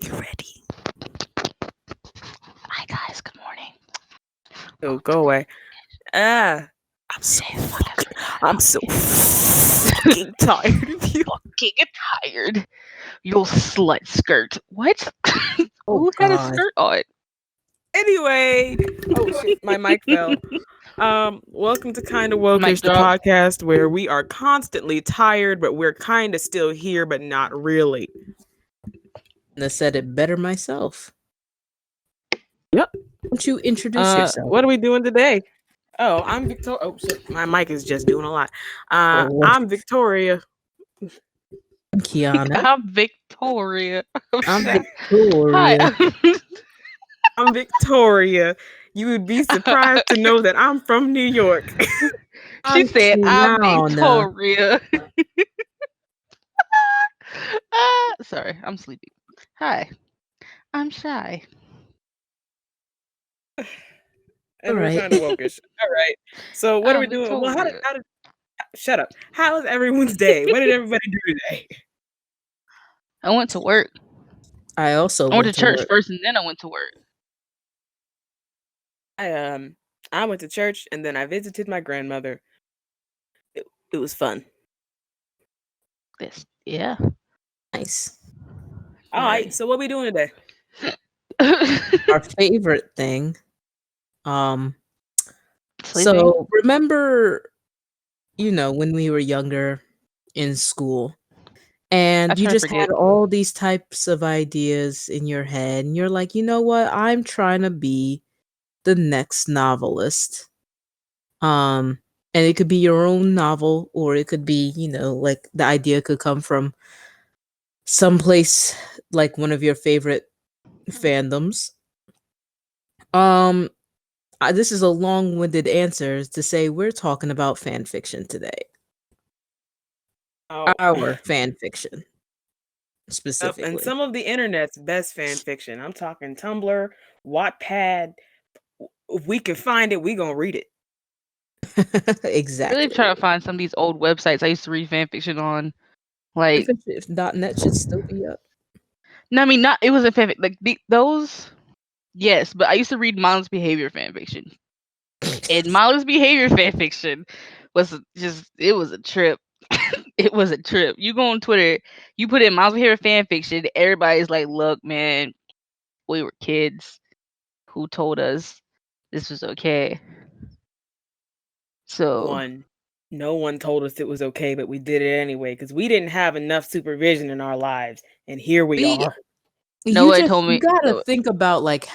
you ready? Hi guys, good morning. Oh, go away. Ah, I'm so Today's fucking, podcast I'm so fucking tired of you. fucking tired. You slut skirt. What? Oh Who had a God. skirt on? Anyway, oh shit, my mic fell. Welcome to Kinda Mic Wokish, the drop. podcast where we are constantly tired, but we're kind of still here, but not really. I said it better myself. Yep. Don't you introduce yourself? What are we doing today? Oh, I'm Victoria. Oh shit, my mic is just doing a lot. Oh, I'm Victoria. I'm Kiana. I'm Victoria. I'm Hi. Victoria. I'm Victoria. You would be surprised to know that I'm from New York. She I'm said, I'm Kiana. Victoria. Sorry, I'm sleepy. Hi, I'm shy. And All we're right. kind of wokish. All right. So what are we I'm doing? Well, Victoria. shut up. How was everyone's day? What did everybody do today? I went to work. I also I went to went to church work. first and then I went to work. I went to church and then I visited my grandmother. It was fun. Yeah. Nice. All right. So what we doing today? Our favorite thing. So Sleeping. remember, when we were younger in school, I and you try to just forget. had all these types of ideas in your head, and you're like, you know what? I'm trying to be the next novelist. And it could be your own novel, or it could be, like the idea could come from someplace like one of your favorite fandoms. Um, this is a long-winded answer to say we're talking about fan fiction today. Oh, Our fan fiction, and specifically. some of the internet's best fan fiction. I'm talking Tumblr, Wattpad. If we can find it, we gonna read it. Really Exactly. trying to find some of these old websites I used to read fan fiction on. Like, If .net should still be up. no, I mean, not it wasn't fan like those. Yes, but I used to read mindless behavior fan fiction, and mindless behavior fan fiction was just it was a trip. It was a trip. You go on Twitter, you put in mindless behavior fan fiction, everybody's like, "Look, man, we were kids. Who told us this was okay?" So No one told us it was okay, but we did it anyway because we didn't have enough supervision in our lives, and here we We are. nobody told you me. gotta think about like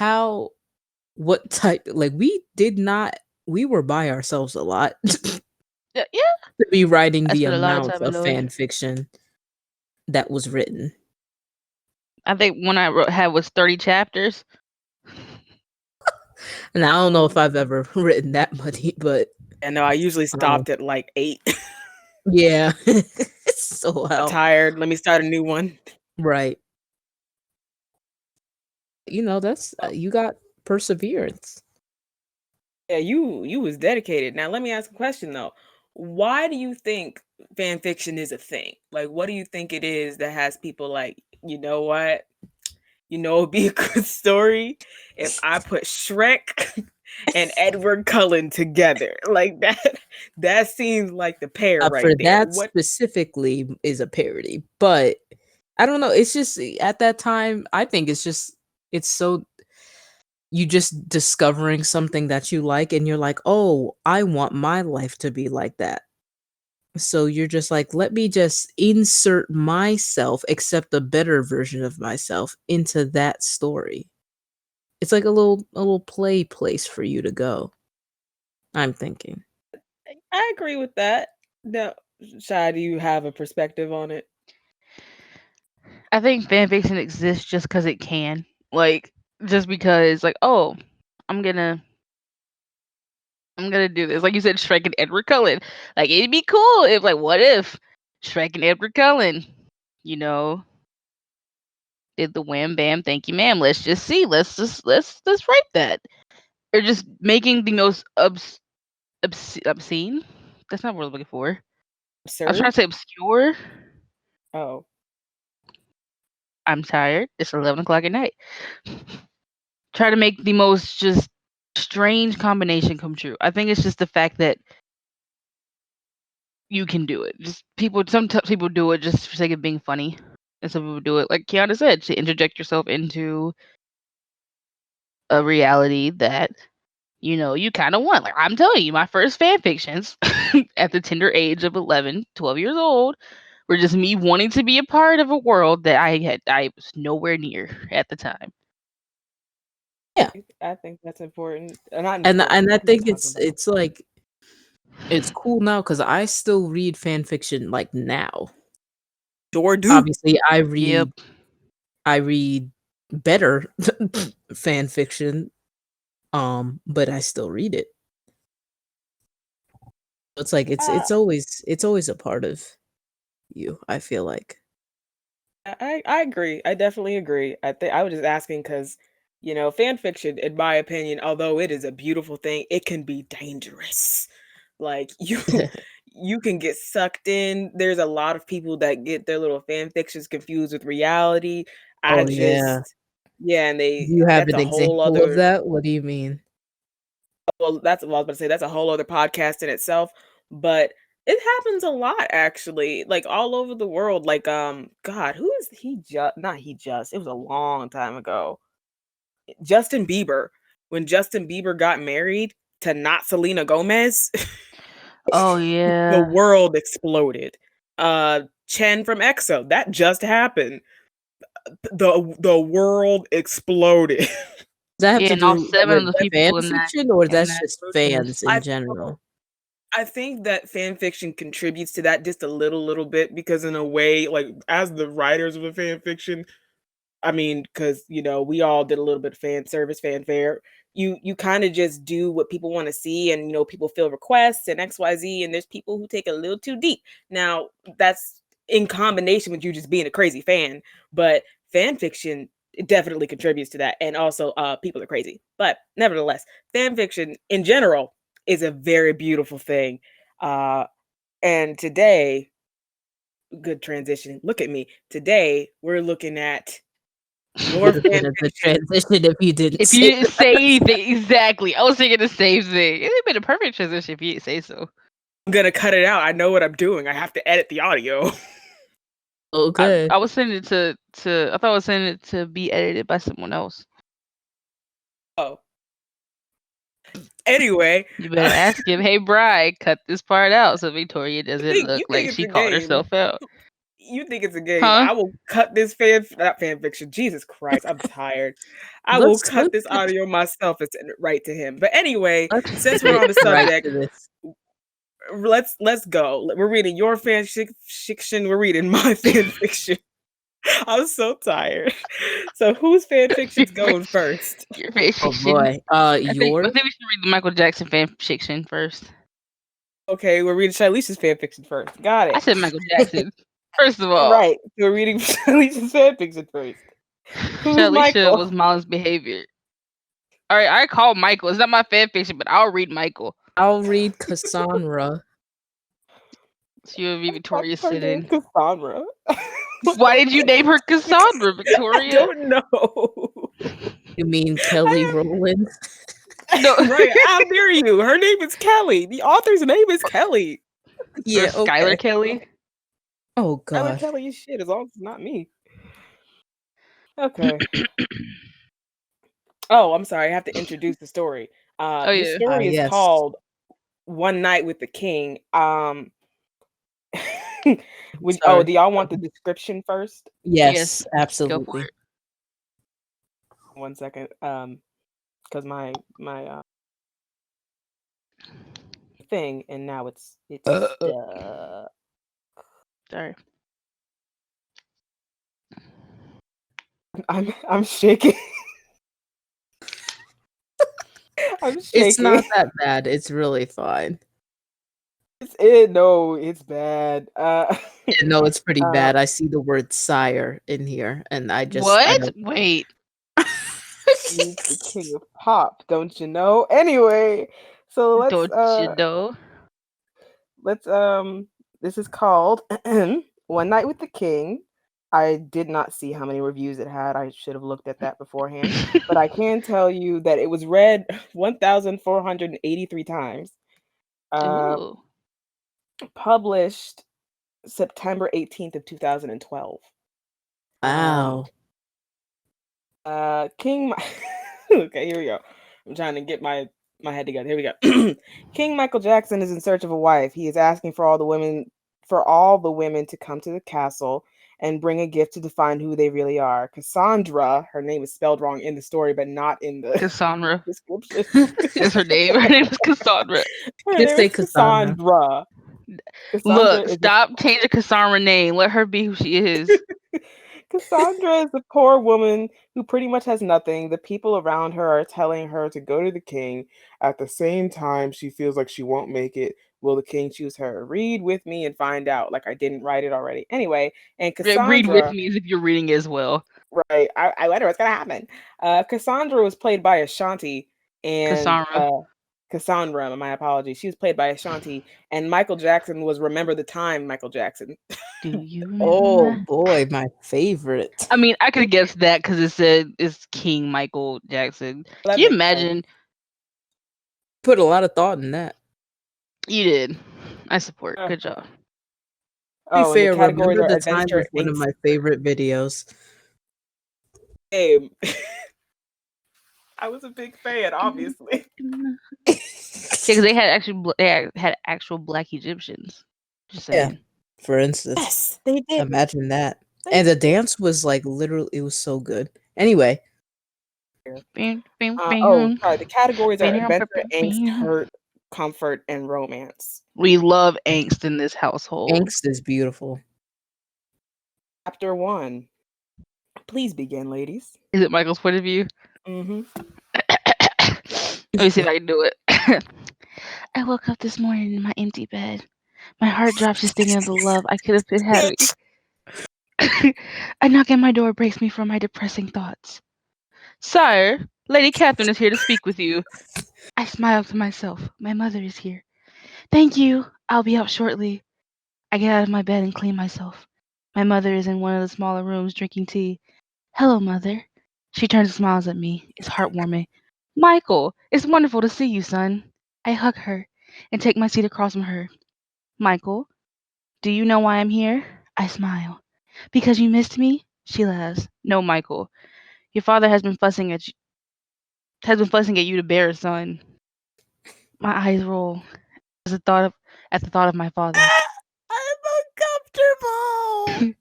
what type, like we were by ourselves a lot Yeah, to be writing I the spent a lot of amount time of alone. fan fiction that was written. I think one I had was 30 chapters. And I don't know if I've ever written that many, but And no, I usually stopped at like 8. yeah. So Tired. Let me start a new one. right. That's you got perseverance. Yeah, you was dedicated. Now let me ask a question though. Why do you think fan fiction is a thing? Like, what do you think it is that has people like, you know what? It'd be a good story if I put Shrek and Edward Cullen together. Like that. That seems like the pair For right there. that What? specifically is a parody, but I don't know. It's just at that time, I think it's so you just discovering something that you like, and you're like, oh, I want my life to be like that. So you're just like, let me just insert myself, except a better version of myself, into that story. It's like a little play place for you to go. I'm thinking. I agree with that. Now, Shai, do you have a perspective on it? I think fan fiction exists just because it can. Like, just because, like, oh, I'm gonna I'm gonna do this. Like you said, Shrek and Edward Cullen. Like it'd be cool if, like, what if Shrek and Edward Cullen, you know, did the wham bam thank you ma'am. Let's just see. Let's write that. Or just making the most obscene. That's not what I'm looking for. I was trying Absurd? to say obscure. Oh. I'm tired. It's 11 o'clock at night. Try to make the most just strange combination come true. I think it's just the fact that you can do it. Just people, sometimes people do it just for sake of being funny, and some people do it, like Kiana said, to interject yourself into a reality that you kind of want. Like I'm telling you, my first fan fictions at the tender age of 11, 12 years old were just me wanting to be a part of a world that I was nowhere near at the time. Yeah. I think that's important. Not And important. I What am I think talking about? it's like it's cool now because I still read fan fiction like now. Door do. Obviously, Yep. I read better fan fiction, but I still read it. It's like Uh, it's always a part of you, I feel like. I agree. I definitely agree. I think I was just asking because, fan fiction, in my opinion, although it is a beautiful thing, it can be dangerous. Like you can get sucked in. There's a lot of people that get their little fan fictions confused with reality. I Oh yeah. just yeah, and Do you have that's an a whole example of other that? What do you mean? well, that's what I was about to say. That's a whole other podcast in itself. But it happens a lot actually, like all over the world. Like, God, who is he just not he just it was a long time ago. Justin Bieber. When Justin Bieber got married to not Selena Gomez, Oh the yeah. world exploded. Chen from EXO, that just happened. The world exploded. Does that have Yeah, to and all do seven with of the fan people fiction or in that's that just fans protest. in I general? I think that fan fiction contributes to that just a little bit because in a way, like as the writers of the fan fiction, I mean, because we all did a little bit of fan service, fanfare. You kind of just do what people want to see, and people fill requests and XYZ, and there's people who take it a little too deep. Now that's in combination with you just being a crazy fan, but fan fiction it definitely contributes to that, and also people are crazy. But nevertheless, fan fiction in general is a very beautiful thing. Uh, and today, good transition. Look at me. Today we're looking at your Would have fan been a good fiction. transition if you didn't If you say didn't say anything, exactly. I was thinking the same thing. It'd been a perfect transition if you didn't say so. I'm gonna cut it out. I know what I'm doing. I have to edit the audio. okay. I was sending it to I thought I was sending it to be edited by someone else. Oh, anyway, You better ask him, hey Bri, cut this part out so Victoria doesn't look you think like it's she a called game? herself out. You think it's a game? Huh? I will cut this not fan fiction. Jesus Christ, I'm tired. I will cut Let's this audio myself and send it right to him. But anyway, since Let's we're get on the right subject, to this. let's go. We're reading your fiction. We're reading my fan fiction. I'm so tired. So whose fan your fiction's going fiction. first? Your fan Oh fiction. boy. I Yours? think we should read the Michael Jackson fan fiction first. Okay, we're reading Shailisha's fan fiction first. Got I it. said Michael Jackson. First of all, Right. So we're reading Shailisha's fan fiction first. Who's Shalisha Michael? was Miles' behavior. All right, I call Michael. It's not my fan fiction, but I'll read Michael. I'll read Cassandra. She will be Fuck Victoria's her name sit-in. Cassandra. Why did you name her Cassandra, I Victoria? don't know. You mean Kelly I Rowland? No, right, how dare you? Her name is Kelly. The author's name is Kelly. or Yeah, Skylar okay. Kelly. Oh Tyler god. Kelly is shit as long as it's not me. Okay. Oh, I'm sorry. I have to introduce the story. Oh This yeah. story is Yes. called One Night with the King. Sorry. Do y'all want the description first? Yes. Yes, Go for absolutely. it. 1 second. Because my thing, and now it's stuck. Sorry. I'm shaking. I'm It's shaking. not that bad. It's really fine. No, it's bad. Yeah, no, it's pretty uh, bad. I see the word sire in here, and I What? don't. Wait. he's the king of pop, don't you know? Anyway, so Don't you know? let's this is called One Night with the King. I did not see how many reviews it had. I should have looked at that beforehand. But I can tell you that it was read 1,483 times. Uh, Ooh. Published September 18th of 2012. Um, Wow. King. Okay, here we go. I'm trying to get my head together. Here we go. King Michael Jackson is in search of a wife. He is asking for all the women to come to the castle and bring a gift to define who they really are. Cassandra, her name is spelled wrong in the story, but not in the Cassandra description. is her name. Her name is Cassandra. Her Just name say is Cassandra. Cassandra. Cassandra Look, is stop changing Cassandra name. Let her be who she is. Cassandra is a poor woman who pretty much has nothing. The people around her are telling her to go to the king. At the same time, she feels like she won't make it. Will the king choose her? Read with me and find out. Like I didn't write it already. Anyway, and Read with Cassandra, me as if you're reading as well. right? I wonder what's gonna happen. Cassandra was played by Ashanti, and Cassandra. Cassandra, my apologies. She was played by Ashanti, and Michael Jackson was Remember the Time Michael Jackson. Do you remember Oh my? boy, my favorite. I mean, I could have guessed that because it said it's King Michael Jackson. That Can you makes sense. imagine? Put a lot of thought in that. You did. I support. Good Uh-huh. job. To be Oh, and the fair, categories Remember are the Time adventure, was one of angst, my favorite videos. game. I was a big fan, obviously. Yeah, because they had actually had actual black Egyptians. Just Yeah, saying. for instance. Yes, they did. Imagine that. They And the dance was like literally, it was so good. Anyway, did. Bam, bam, Oh, bam. sorry. The categories are Bam, bam, adventure, bam, angst, bam. hurt, comfort, and romance. We love angst in this household. angst is beautiful. Chapter 1. Please begin, ladies. Is it Michael's point of view? Mm-hmm. Let me see if I can do it. I woke up this morning in my empty bed. My heart drops just thinking of the love I could have been having. A knock at my door breaks me from my depressing thoughts. Sire, Lady Catherine is here to speak with you. I smile to myself. My mother is here. Thank you. I'll be up shortly. I get out of my bed and clean myself. My mother is in one of the smaller rooms drinking tea. Hello, Mother. She turns and smiles at me. It's heartwarming. Michael, it's wonderful to see you, son. I hug her and take my seat across from her. Michael, do you know why I'm here? I smile. Because you missed me? She laughs. No, Michael. Your father has been fussing at you to bear a son. My eyes roll as the thought of at the thought of my father. I'm uncomfortable.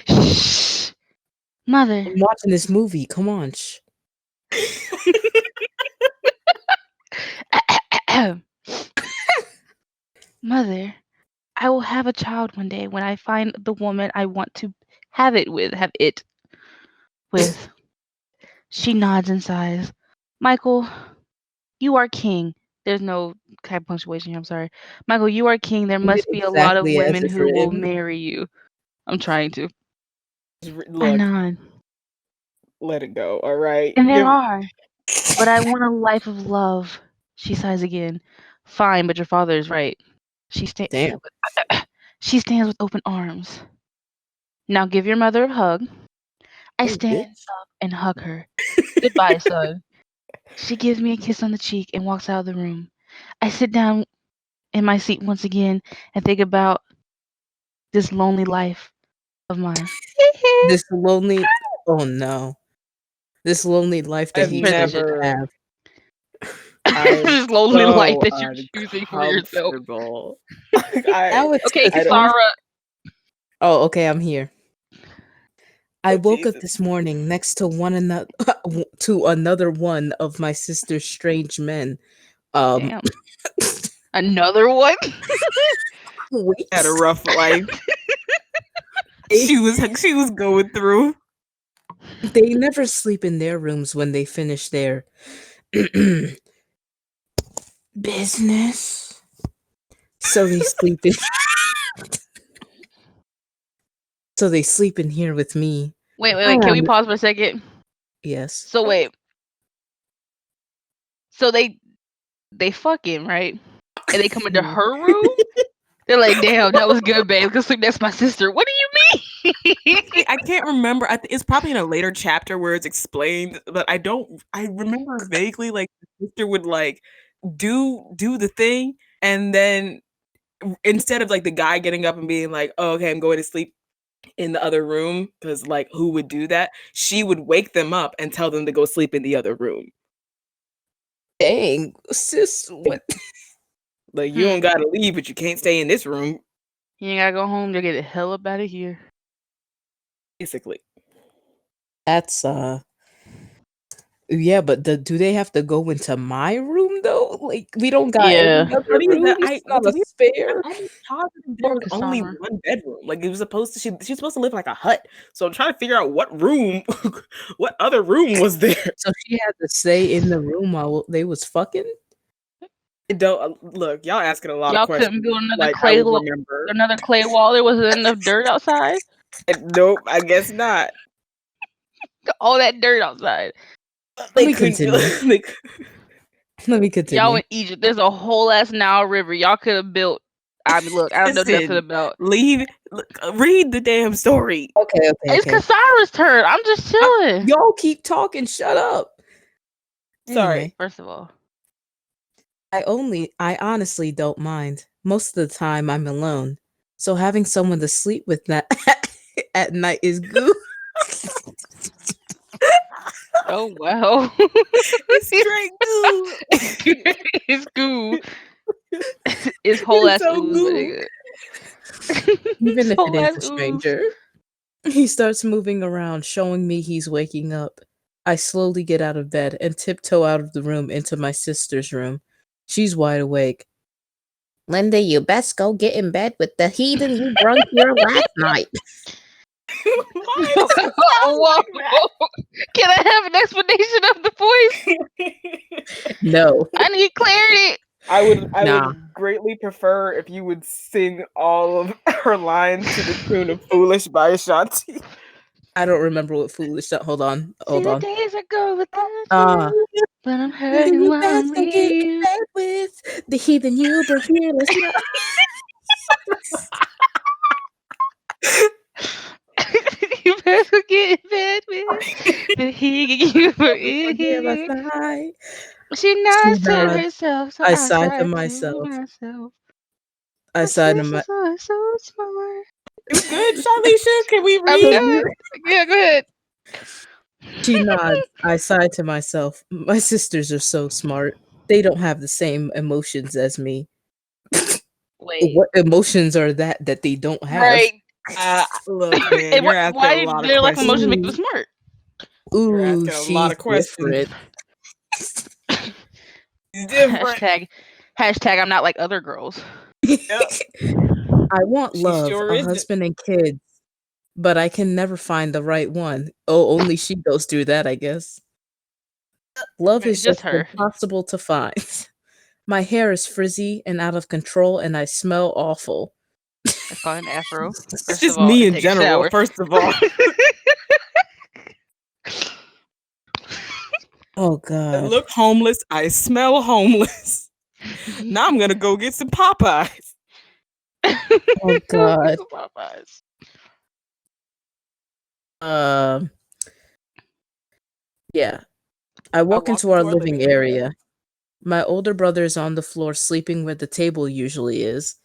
Shh. Mother. I'm watching this movie. Come on. Shh. Mother, I will have a child one day when I find the woman I want to have it with. She nods and sighs. Michael, you are king. There's no kind of punctuation here, I'm sorry. Michael, you are king. There Read it must be a lot of exactly as women it's who will written. marry you. I'm trying to. I Look, nod. let it go. All right. And there Give. are. But I want a life of love. She sighs again. Fine, but your father is right. She sta- Damn. she stands with open arms. Now give your mother a hug. I Oh, stand bitch. up and hug her. Goodbye, son. She gives me a kiss on the cheek and walks out of the room. I sit down in my seat once again and think about this lonely life of mine. This lonely. Oh no. This lonely life that I've he chose Transition. to never. have. I'm This lonely life so that you're choosing for yourself. uncomfortable. I Now it's Okay, I don't. Cassandra. Kasara. Oh, okay. I'm here. I Oh woke up Jesus. this morning next to one another to another one of my sister's strange men. Um, Damn. Another one? Had a wait. rough life. She was going through. They never sleep in their rooms when they finish their business. So they sleep in so they sleep in here with me. Wait. Can we Um, pause for a second? yes. So wait. So they fucking, right? And they come into Mhm. her room? They're like, damn, that was good, babe. Let's sleep next to my sister. What do you mean? I can't remember. It's probably in a later chapter where it's explained, but I don't. I remember vaguely like the sister would like do the thing, and then instead of like the guy getting up and being like, "Oh, okay, I'm going to sleep in the other room," because like who would do that? She would wake them up and tell them to go sleep in the other room. Dang, sis, what? Like you don't Hmm. gotta leave, but you can't stay in this room. You ain't gotta go home. You'll get the hell up out of here. Basically, That's yeah, but do they have to go into my room though? Like we don't got any Yeah. what's other funny is that rooms, not what's a weird. spare. I'm positive there Poor was only Cassandra. one bedroom. Like it was supposed to. She's supposed to live in, like a hut. So I'm trying to figure out what room, what other room was there. So she had to stay in the room while they was fucking. It don't look. Y'all asking a lot of Y'all couldn't questions. build another Like I clay would lo- remember. another clay wall. There wasn't enough dirt outside. Nope, I guess not. All that dirt outside. Let They me couldn't. continue. They, Let me Y'all continue. in Egypt. There's a whole ass Nile River. Y'all could have built. I mean, look, I don't know nothing listen, about. leave. Read the damn story. Okay, okay, It's okay. Cassandra's turn. I'm just chilling. Y'all keep talking. Shut up. Sorry. Anyway, First of all, I honestly don't mind. Most of the time, I'm alone, so having someone to sleep with that at night is good. oh wow, It's straight goo. it's goo. It's whole It's ass so ooze, my goo. nigga. Even It's if it whole is ass a ooze. stranger. He starts moving around, showing me he's waking up. I slowly get out of bed and tiptoe out of the room into my sister's room. She's wide awake. Linda, you best go get in bed with the heathen you brung here last night. Why does it sound Whoa! like Can I have an explanation of the voice? that? No, I need clarity. I nah. would greatly prefer if you would sing all of her lines to the tune of "Foolish" by Ashanti. I don't remember what foolish. Hold on, See, hold the on. days are going without Uh, you, but I'm Linda, hurting you while I'm best go get in with bed with the heathen you brought here last night. you better get in bed with the he you were in Here last here. night. She She nods to nods. herself, so I I sigh to sigh to myself. myself. I My sigh to my. sisters are so smart. You good, Charlicia? Can we I'm read? good. Yeah, go ahead. She nods. I sigh to myself. My sisters are so smart. They don't have the same emotions as me. Wait. What emotions are that they don't have? Right. Look, man, And you're what? asking a Why lot of their lack of emotions make them questions. Ooh, smart? You're ooh, asking a lot she's of questions. different. It's different. Hashtag. I'm not like other girls. Yep, I want she love, sure a isn't. husband and kids, but I can never find the right one. Oh, only she goes through that, I guess. Love is Just just her. impossible to find. My hair is frizzy and out of control, and I smell awful. That's called an afro. It's First of just all, me and in take a general. shower. First of all, Oh I God. look homeless. I smell homeless. Now I'm gonna go get some Popeyes. Oh Go get God. some Popeyes. Um. Yeah. I I walk walk into our into our living living area. area. My older brother is on the floor sleeping where the table usually is.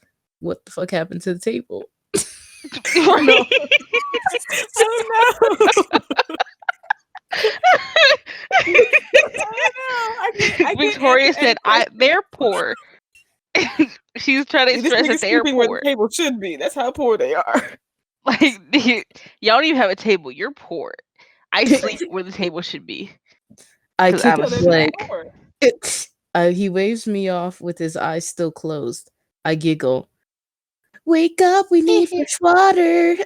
What the fuck happened to the table? Oh no! Oh no! Oh no! I can't answer Victoria any said, "I questions. they're poor." She's trying to See, this express nigga that they're sleeping where the poor. table should be. That's how poor they are. Like y'all don't even have a table. You're poor. I sleep where the table should be I because kick I'm a So his then you're leg. snack. poor. He waves me off with his eyes still closed. I giggle. Wake up, we need fresh water.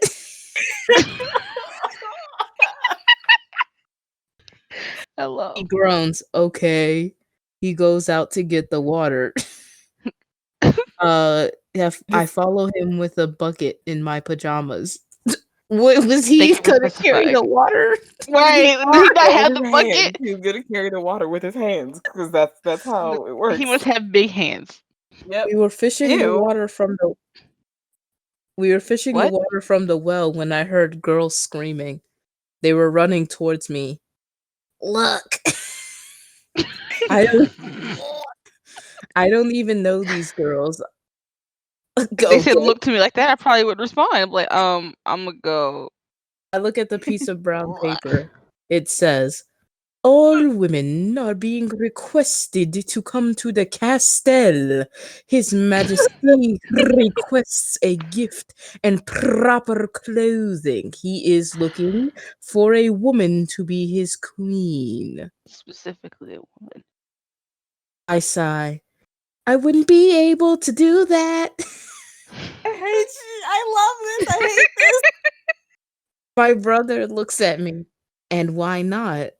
He Hello. groans. Okay. He goes out to get the water. Yeah, I Just follow him with a bucket in my pajamas. What was he Thank you for gonna carry specifying. the water? with his Right? Does he not with have his the hands. bucket? He's gonna carry the water with his hands because that's how it He works. must have big hands. Yep. We were fishing the Ew. water from the We were fishing the What? water from the well when I heard girls screaming. They were running towards me. Look. I don't I don't even know these girls. If they said Okay. look to me like that, I probably would respond. I'm like, I'm gonna go. I look at the piece of brown paper. It says, all women are being requested to come to the castle. His Majesty requests a gift and proper clothing. He is looking for a woman to be his queen. Specifically a woman. I sigh. I wouldn't be able to do that. I hate you. I love this. I hate this. My brother looks at me. And why not?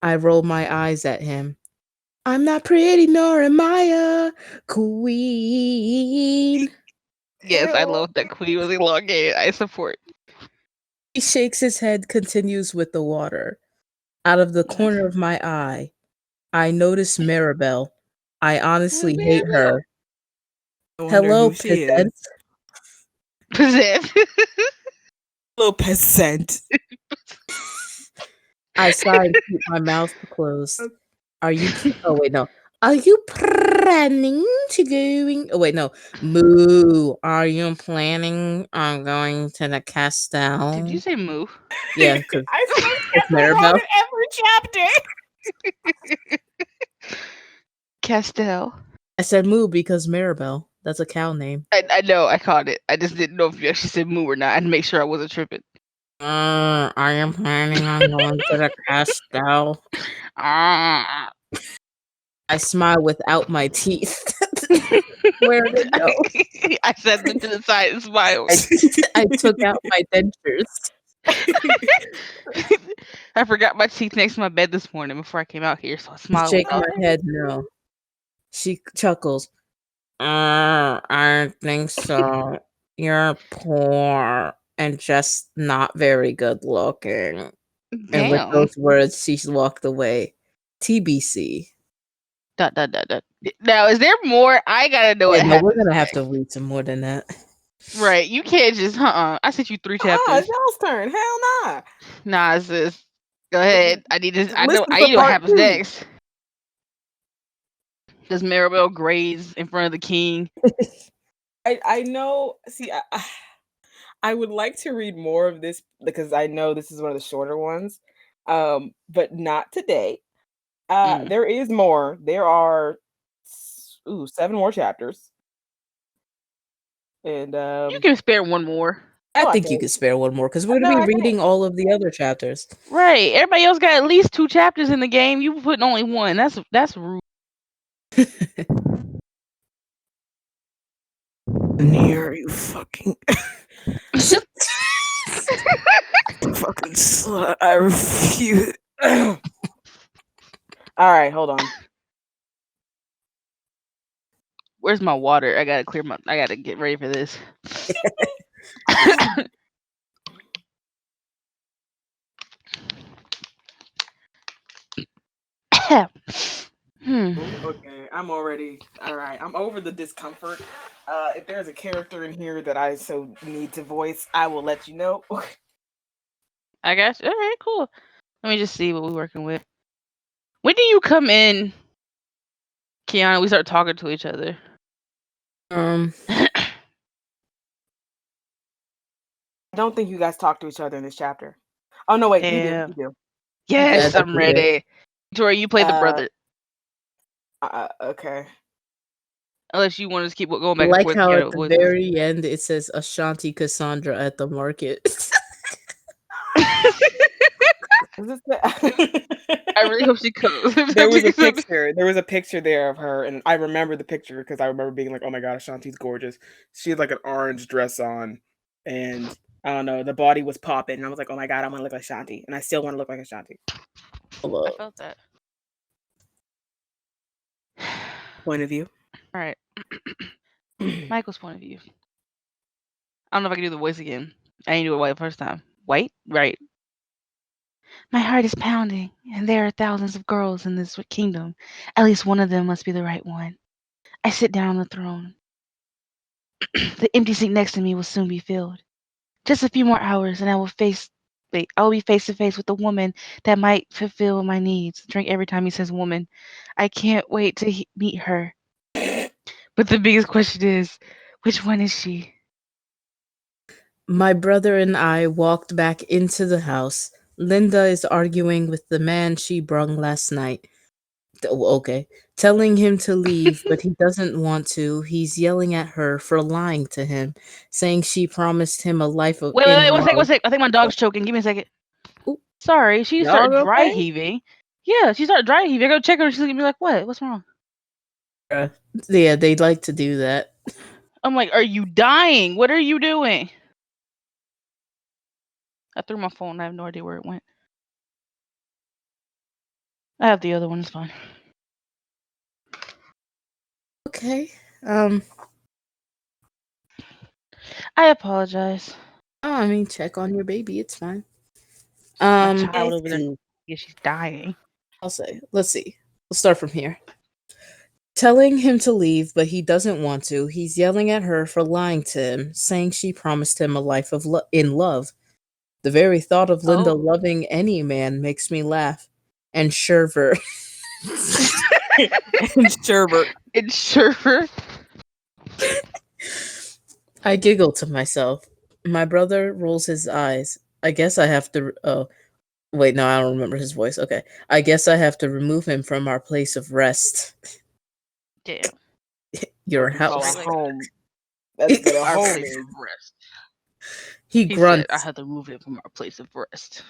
I roll my eyes at him. I'm not pretty, nor am I a queen. Yes, I Ew. love that queen was elongated. I support. He shakes his head, continues with the water. Out of the Nice. corner of my eye, I notice Maribel. I Oh, honestly hate Maribel. her. I wonder Hello, who she peasant. is. Present. Little percent. I sigh and keep my mouth closed. Are you oh wait, no. Are you planning to going oh wait, no. Moo, are you planning on going to the Did you castle? say move? Yeah, because I spelled it's castle wrong Maribel. in every chapter. Castell. I said Moo because Maribel. That's a cow name. I know, I caught it. I just didn't know if you actually said moo or not. I had to make sure I wasn't tripping. Are you planning on going to the castle? Ah. I smile without my teeth. Where did it go? I set them to the side and smiled. I took out my dentures. I forgot my teeth next to my bed this morning before I came out here, so I I smiled shake without my them. head no. She chuckles. I think so. You're poor and just not very good looking. And with Damn. those words, she walked away. TBC. Dot dot dot dot. Now, is there more? I gotta know Yeah, what no, we're happens gonna have to next. read some more than that. Right? You can't just I sent you 3 chapters. It's y'all's turn. Hell nah. Nah, sis. Go ahead. I need to. I know. Listen I for need to know what part happens two. next. Does Maribel graze in front of the king? I know. See, I would like to read more of this because I know this is one of the shorter ones, but not today. Mm. There is more. There are 7 more chapters, and You can spare one more. I no, I think you can't. could spare one more because we're gonna No, be I can't. reading all of the other chapters. Right. Everybody else got at least 2 chapters in the game. You putting only one. That's rude. Near you fucking Shut- fucking slut. I refuse. All right, hold on. Where's my water? I gotta clear my. I gotta get ready for this. Hmm. Okay, I'm already all right. I'm over the discomfort. If there's a character in here that I so need to voice, I will let you know. I got you. All right, cool. Let me just see what we're working with. When do you come in, Kiana? We start talking to each other. um, I don't think you guys talk to each other in this chapter. Oh no, wait, you do. Damn. You do. You do. yeah, Yes, that's I'm okay. ready. Tori, you play the Uh, brother. okay. Unless you want to keep going I back and like forth how together at with the voices. very end it says Ashanti Cassandra at the market. Is this the- I really hope she comes. There was a picture. There was a picture there of her, and I remember the picture because I remember being like, "Oh my god, Ashanti's gorgeous." She had like an orange dress on, and I don't know, the body was popping. And I was like, "Oh my god, I want to look like Ashanti," and I still want to look like Ashanti. I Hold up. felt that. Point of view. All right. Michael's point of view. I don't know if I can do the voice again. I didn't do it right the first time. White? Right. My heart is pounding, and there are thousands of girls in this kingdom. At least one of them must be the right one. I sit down on the throne. The empty seat next to me will soon be filled. Just a few more hours, and I will be face to face with a woman that might fulfill my needs. Drink every time he says woman. I can't wait to meet her. But the biggest question is, which one is she? My brother and I walked back into the house. Linda is arguing with the man she brung last night. Okay. Telling him to leave, but he doesn't want to. He's yelling at her for lying to him, saying she promised him a life of Wait, in one second, one love. second. I think my dog's choking. Give me a second. Ooh, Sorry, she Dog started dry okay? heaving. Yeah, she started dry heaving. I go check her and she's looking at me like, what? What's wrong? bruh. Yeah, they'd like to do that. I'm like, are you dying? What are you doing? I threw my phone. I have no idea where it went. I have the other one. It's fine. Okay. I apologize. Oh, I mean, check on your baby. It's fine. My Me child over there, too. yeah, she's dying. I'll say. Let's see. We'll start from here. Telling him to leave, but he doesn't want to. He's yelling at her for lying to him, saying she promised him a life of in love. The very thought of Linda Oh. loving any man makes me laugh. And Sherver. And Sherbert. It's sure. I giggle to myself. My brother rolls his eyes. I guess I have to. Oh, wait, no, I don't remember his voice. Okay. I guess I have to remove him from our place of rest. Damn. Your What we call house. a Like home. That's what a our home place of is. rest. He He said, I grunts. had to move it from our place of rest.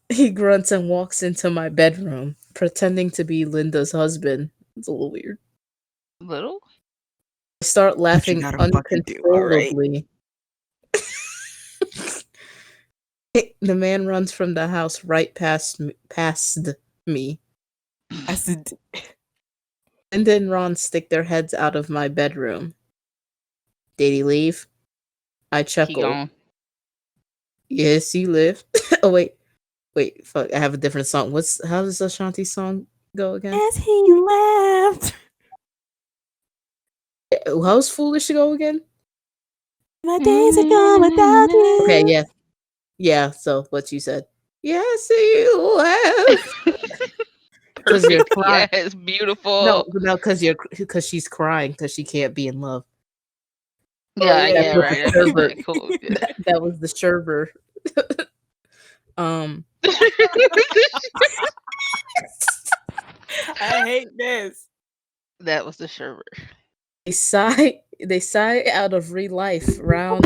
He grunts and walks into my bedroom, pretending to be Linda's husband. It's a little weird. Little? I start What you laughing gotta fucking do, alright? uncontrollably. The man runs from the house right past me. I said, Linda and Ron stick their heads out of my bedroom. Did he leave? I He chuckle. gone. Yes, he lived. Oh wait, fuck! I have a different song. How does Ashanti's song go again? as he left, How's "Foolish" to go again? my days are gone without Okay, you. yeah. So what you said? Yes, you left because you're Perfect. crying. Yes, beautiful. No, because she's crying because she can't be in love. Oh Yeah, yeah, That's yeah, what yeah. the right. That's Sherbert. fine. Cool. Yeah. That was the Sherbert. Um, I hate this. That was the sherbet. they sigh out of real life. Round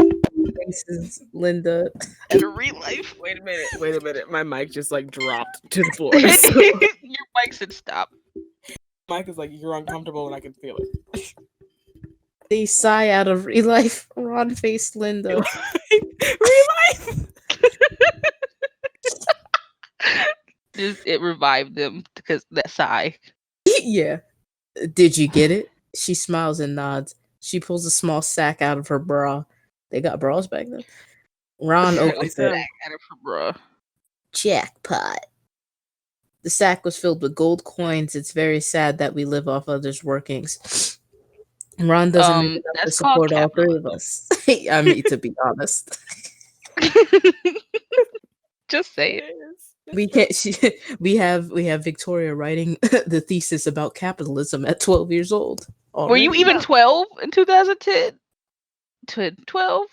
faces Linda. At a real life. Wait a minute. Wait a minute. My mic just like dropped to the floor. So Your mic said stop. mic is like you're uncomfortable and I can feel it. They sigh out of real life. Ron faced Linda. Real life. Just it revived them because that sigh. Yeah. Did you get it? She smiles and nods. She pulls a small sack out of her bra. They got bras back then. Ron Apparently opens it. so. At her for bruh. Jackpot. The sack was filled with gold coins. It's very sad that we live off others' workings. Ron doesn't make enough to That's called support all three of capitalism. us. I mean, to be honest. Just say It it. is. We can't. We have Victoria writing the thesis about capitalism at 12 years old. Were you Already, even 12 in 2010? 12?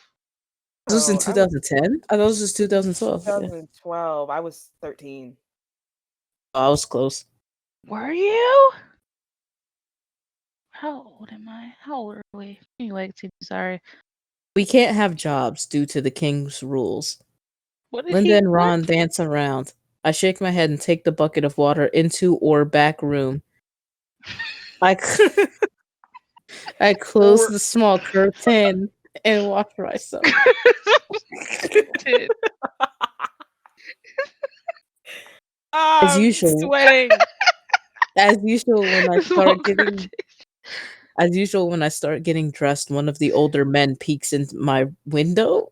this was in Oh, I was 2010. I thought this was 2012. Yeah, 2012. I was 13. oh, I was close. Were you? How old am I? How old are we? Anyway, sorry. We can't have jobs due to the king's rules. What did Linda he? and What? Ron dance around. I shake my head and take the bucket of water into or back room. I I close the small curtain and wash myself. Did. As I'm usual, sweating. as usual when I Small start curtain. getting as usual when I start getting dressed, one of the older men peeks into my window.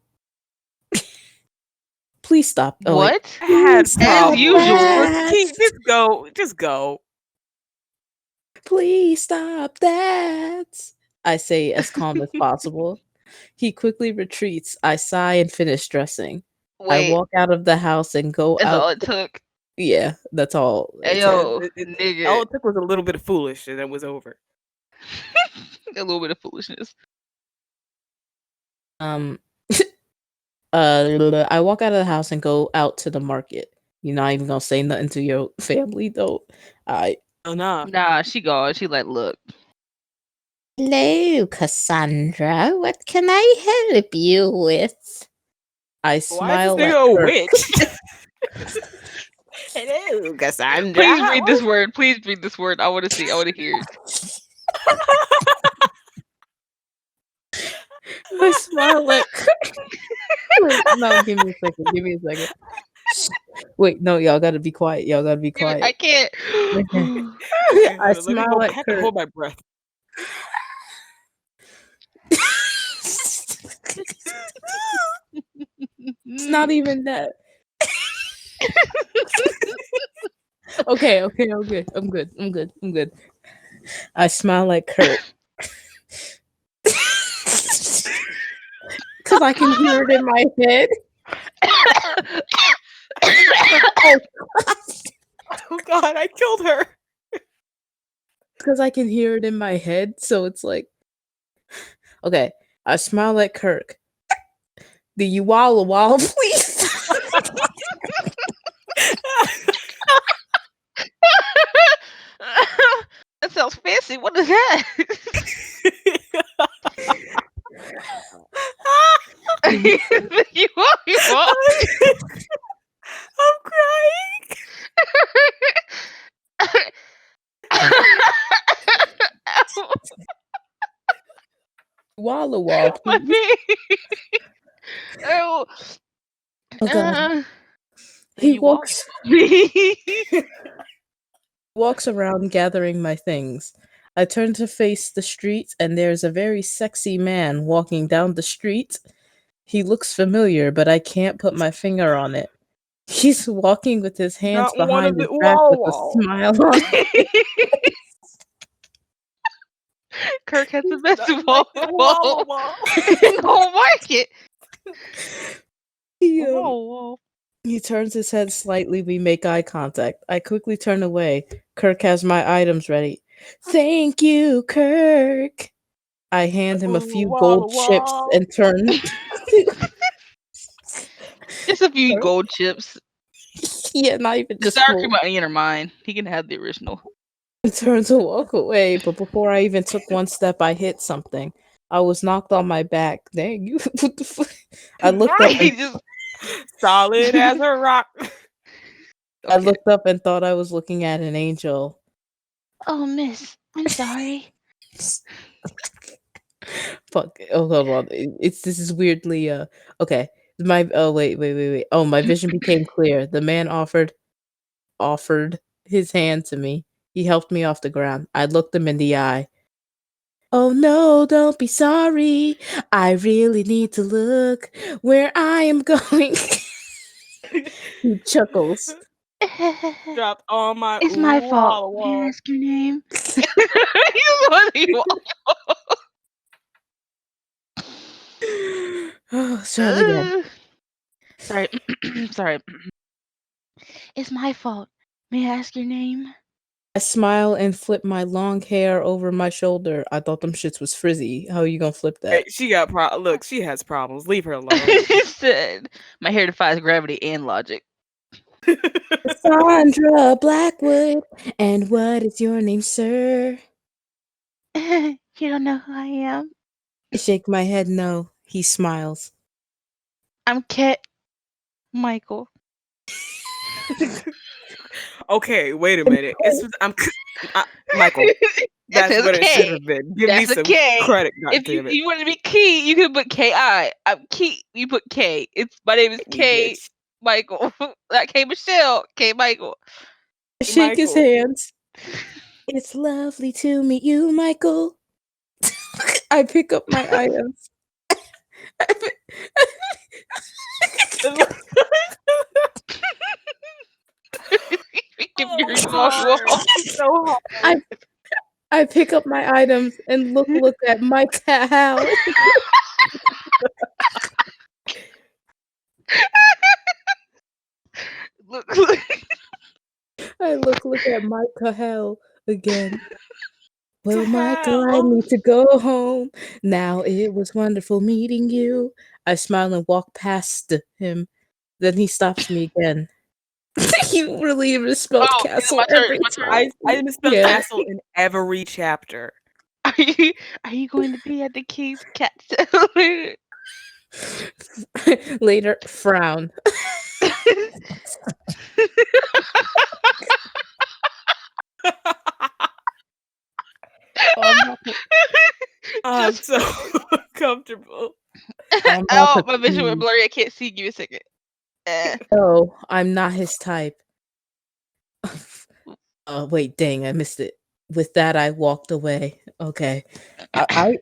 Please stop. Oh wait. What? I had Please As stop problems. usual. that. Just just go. Just go. Please stop that. I say as calm as possible. He quickly retreats. I sigh and finish dressing. I Wait, walk out of the house and go that's out. all it took. Yeah, that's all Hey, it Yeah, took. yo, all nigga. it took was a little bit of foolish, and it was over. A little bit of foolishness. Um, I walk out of the house and go out to the market. You're not even gonna say nothing to your family, though. I Oh nah. Nah, she gone. She like, look. Hello, Cassandra. What can I help you with? I Why is this smile at nigga a Kirk. witch? Hello, Cassandra. Please read this word. Please read this word. I want to see. I want to hear it. I smile at Kirk. Wait, no, give me a second. Give me a second. Wait, no, y'all gotta be quiet. Y'all gotta be Dude, I quiet. can't. Okay. Okay, I hold on. Let me smile hold. at I have to Kirk. hold my breath. It's not even that. Okay, okay, I'm good. I'm good. I'm good. I'm good. I smile at Kurt. Because I can hear it in my head. Oh, Oh God, I killed her. because I can hear it in my head. So it's like, okay. I smile at Kirk. Do you walla walla, please? That sounds fancy. What is that? you are. You are. I'm crying. Walla walla, My please. face. Oh, Oh God. Then He you walk. walks around gathering my things. I turn to face the street, and there's a very sexy man walking down the street. He looks familiar, but I can't put my finger on it. He's walking with his hands Not one behind of his the back wall with a wall. smile on. Kirk has the He's best nothing like wall. the wall Wall. wall. Go market. he, um, Whoa, whoa. he turns his head slightly. We make eye contact. I quickly turn away. Kirk has my items ready. Thank you, Kirk. I hand him a few Wall gold chips wall. and turn. Just a few Kirk? gold chips. Yeah, not even The just sour gold. cream I ain't mine. He can have the original. I turned to walk away, but before I even took one step, I hit something. I was knocked on my back. Dang, you! What the fuck? I looked up Right. and Just Solid as a rock. I okay. looked up and thought I was looking at an angel. Oh, miss. I'm sorry. Fuck. Oh, hold on. It's this is weirdly okay. My wait. Oh, my vision became clear. The man offered his hand to me. He helped me off the ground. I looked him in the eye. Oh no, don't be sorry. I really need to look where I am going. He chuckles. Dropped all my It's my ooh fault. wall May I wall. ask your name? He's funny. Oh, let's try it again. Sorry. Sorry. It's my fault. May I ask your name? I smile and flip my long hair over my shoulder. I thought them shits was frizzy. How you gonna flip Hey, that? she got look, she has problems. Leave her alone. He said, my hair defies gravity and logic. Sandra Blackwood. And what is your name, sir? You don't know who I am? I shake my head no. He smiles. I'm Kit Michael. Okay, wait a minute. Michael. That That's says a what it should K. have been. Give me That's a some K. credit, If you, goddammit. you want to be Key, you can put K-I. I'm Key. You put K. My name is Hit me, K bitch. Michael. Not K Michelle. K Michael. I Hey, shake his Michael. hands. It's lovely to meet you, Michael. I pick up my items. Give Oh your wall. God. So I hard. I pick up my items and look at my cow. Look. I look at my cow again. To Well, Michael, I hell. need to go home. Now it was wonderful meeting you. I smile and walk past him. Then he stops me again. You really misspelled Oh, is it castle my turn? every It's my turn. I time. misspelled Yeah. castle in every chapter. Are you are you going to be at the king's castle? Later, frown. Oh, I'm Just so comfortable. I'm not oh, the my vision went queen. blurry. I can't see. Give me a second. Eh. No, I'm not his type. Wait, dang, I missed it. With that, I walked away. Okay. I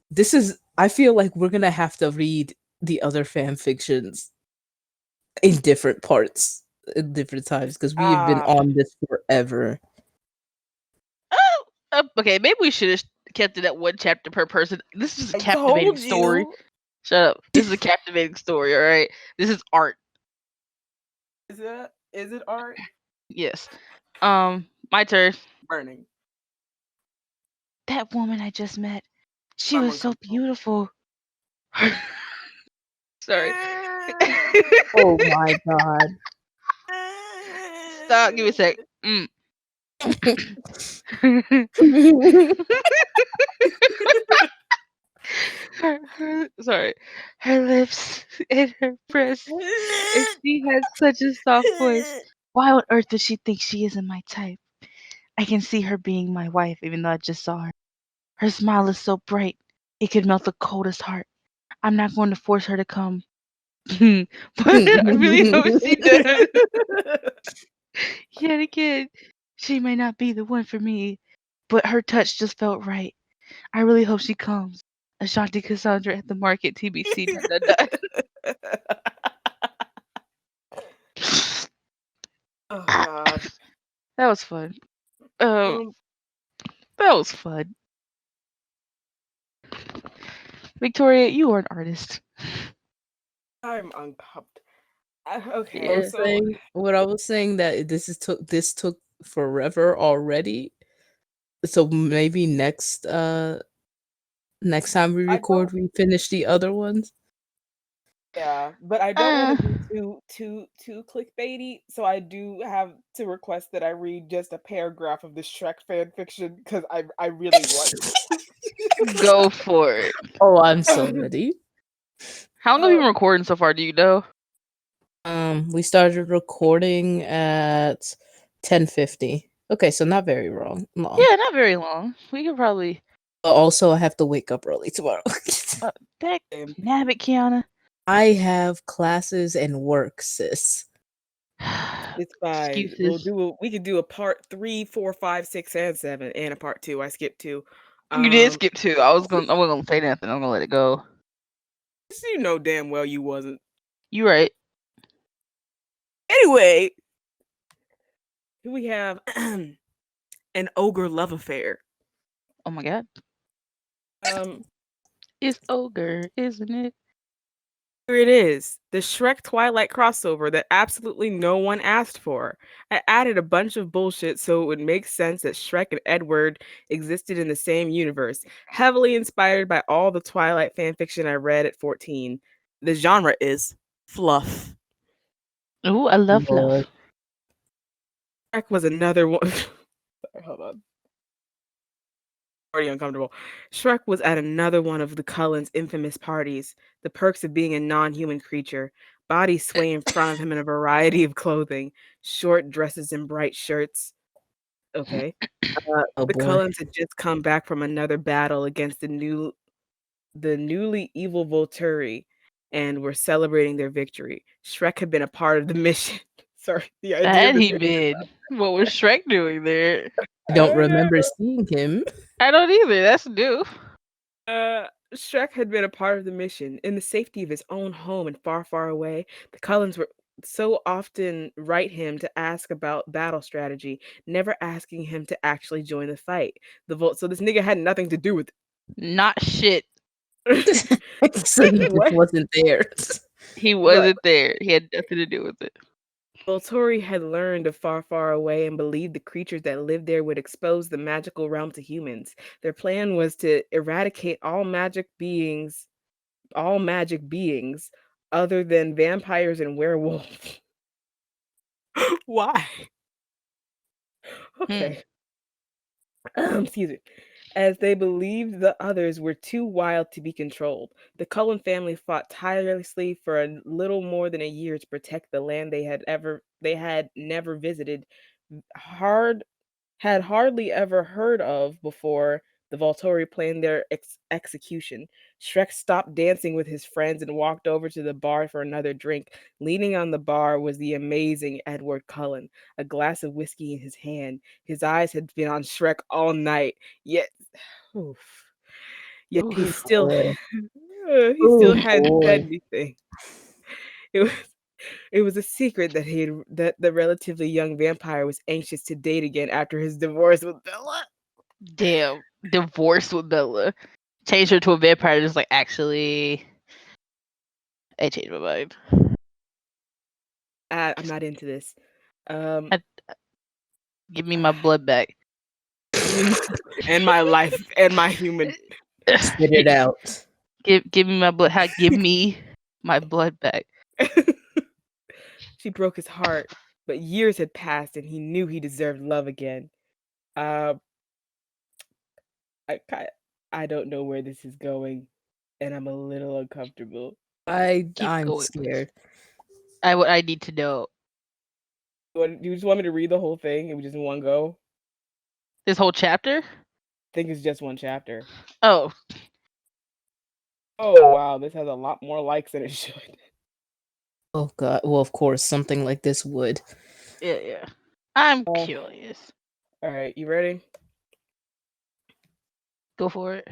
this is I feel like we're gonna have to read the other fan fictions in different parts in different times because we have been Ah, on this forever. Oh, okay. Maybe we should have kept it at one chapter per person. This is a I captivating told story. you. Shut up. This is a captivating story. All right. This is art. Is it art? Yes. My turn. Burning. That woman I just met. She I'm was so uncomfortable. beautiful. Sorry. Oh my god. Stop. Give me a sec. Mm. Sorry. Her lips and her breasts. And she has such a soft voice. Why on earth does she think she isn't my type? I can see her being my wife, even though I just saw her. Her smile is so bright, it could melt the coldest heart. I'm not going to force her to come. But I really hope she does. Yet again, she may not be the one for me, but her touch just felt right. I really hope she comes. Ashanti Cassandra at the market, TBC. Dot, dot, dot. Oh gosh. That was fun. Um, Um, that was fun. Victoria, you are an artist. I'm uncomfortable. I Okay, Yeah. was so saying what I was saying that this took forever already. So maybe next time we I record don't. we finish the other ones. Yeah, but I don't want Uh, to be too clickbaity, so I do have to request that I read just a paragraph of the Shrek fan fiction because I really want go for it. Oh, I'm so to. ready. How long have you been um, recording so far? Do you know? We started recording at 10:50. Okay, so not very long. Yeah, not very long. We could probably. But also, I have to wake up early tomorrow. Uh, Deck, and nabbit, Kiana. I have classes and work, sis. it's fine. Excuses. We could do a part 3, 4, 5, 6, and 7, and a part 2. I skipped 2. You did Um, skip two. I wasn't gonna say nothing. I'm gonna let it go. so you know damn well you wasn't. You right. Anyway, here we have an ogre love affair. Oh my god. Um, It's ogre, isn't it? Here it is, the Shrek Twilight crossover that absolutely no one asked for. I added a bunch of bullshit so it would make sense that Shrek and Edward existed in the same universe, heavily inspired by all the Twilight fanfiction I read at 14. The genre is fluff. Ooh, I love Lord. fluff. Shrek was another one. Sorry, hold on. Already uncomfortable. Shrek was at another one of the Cullens' infamous parties. The perks of being a non-human creature. Bodies sway in front of him in a variety of clothing. Short dresses and bright shirts. Okay. Oh The boy. Cullens had just come back from another battle against the newly evil Volturi and were celebrating their victory. Shrek had been a part of the mission. Sorry, the idea of Had the he mission. been? What was Shrek doing there? I I don't don't remember know. seeing him. I don't either. That's new. Shrek had been a part of the mission. In the safety of his own home and far, far away, the Cullens were so often write him to ask about battle strategy, never asking him to actually join the fight. So this nigga had nothing to do with Not shit. it. So he just What? wasn't there. He Right. wasn't there. He had nothing to do with it. Volturi had learned of far, far away and believed the creatures that lived there would expose the magical realm to humans. Their plan was to eradicate all magic beings other than vampires and werewolves. Why? Hmm. Okay. Excuse me. As they believed the others were too wild to be controlled. The Cullen family fought tirelessly for a little more than a year to protect the land they had never visited. Hard had hardly ever heard of before the Volturi planned their execution. Shrek stopped dancing with his friends and walked over to the bar for another drink. Leaning on the bar was the amazing Edward Cullen, a glass of whiskey in his hand. His eyes had been on Shrek all night, yet, oof, yet Oh Oof. boy. he Oh still hadn't said boy. anything. It was it was a secret that the relatively young vampire was anxious to date again after his divorce with Bella. Damn. Divorced with Bella. Changed her to a vampire. Just like, actually, I changed my mind. I'm not into this. Um, I, give me my blood back. give me and my life and my human. Spit it out. give me my blood. Give me my blood back. She broke his heart, but years had passed and he knew he deserved love again. Uh, I ki- I don't know where this is going, and I'm a little uncomfortable. Keep I'm going, please. scared. I need to know You just want me to read the whole thing? It was just in one go. this whole chapter. I think it's just one chapter. Oh, Oh wow, this has a lot more likes than it should. Oh god. Well, of course, something like this would. yeah, yeah. I'm Oh, curious. all right, you ready? Go for it.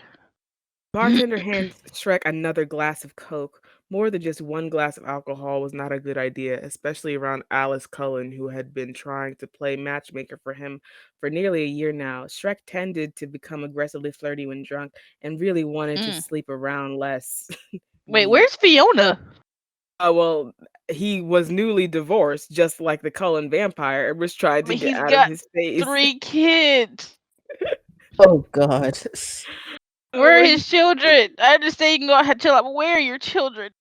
Bartender hands Shrek another glass of Coke. More than just one glass of alcohol was not a good idea, especially around Alice Cullen, who had been trying to play matchmaker for him for nearly a year now. Shrek tended to become aggressively flirty when drunk and really wanted to Mm. sleep around less. Wait, Me. where's Fiona? Well, he was newly divorced, just like the Cullen vampire, and was trying I to mean, get he's out of got his face. 3 kids. Oh god. Where are Like, his children? I understand you can go out and chill out, but where are your children?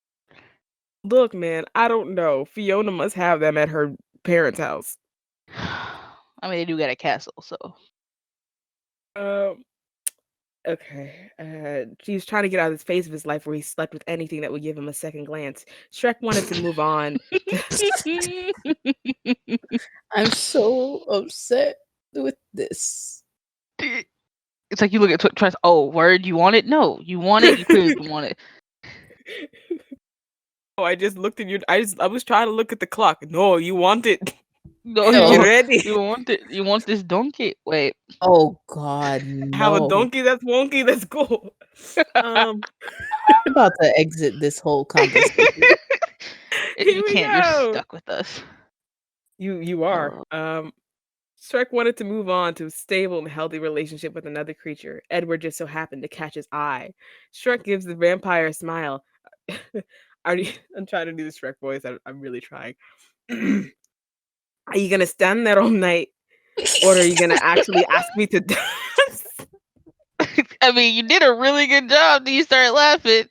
look, man, I don't know. Fiona must have them at her parents' house. I mean, they do got a castle, so. Um, okay. She was trying to get out of the phase of his life where he slept with anything that would give him a second glance. Shrek wanted to move on. To, I'm so upset with this. It's like you look at Trust. Oh, word, you want it? No, you want it. You clearly don't want it. oh, I just looked at you. I was trying to look at the clock. No, you want it. No, Get Oh, ready. you want it. You want this donkey. Wait. oh god, Have a no. donkey that's wonky. That's cool. Um, I'm about to exit this whole conversation. here You we can't. You're go. stuck with us. You are. Oh. Shrek wanted to move on to a stable and healthy relationship with another creature. Edward just so happened to catch his eye. Shrek gives the vampire a smile. I'm trying to do the Shrek voice. I'm really trying. Are you gonna stand there all night, or are you gonna actually ask me to dance? I mean, you did a really good job. Then you started laughing.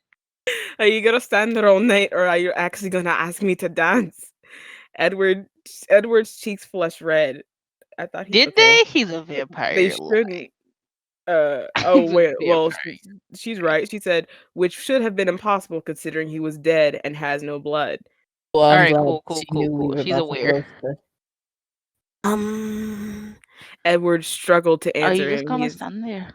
Are you gonna stand there all night, or are you actually gonna ask me to dance? Edward Edward's cheeks flushed red. I thought he Did okay. they? He's a vampire. They You're lying. shouldn't. Oh He's a wait, well vampire. she's right. She said which should have been impossible considering he was dead and has no blood. Well, All I'm right, glad cool, cool, she cool, knew we cool. were She's about to aware. roast her. Um, Edward struggled to Are you answer just him. gonna stand there?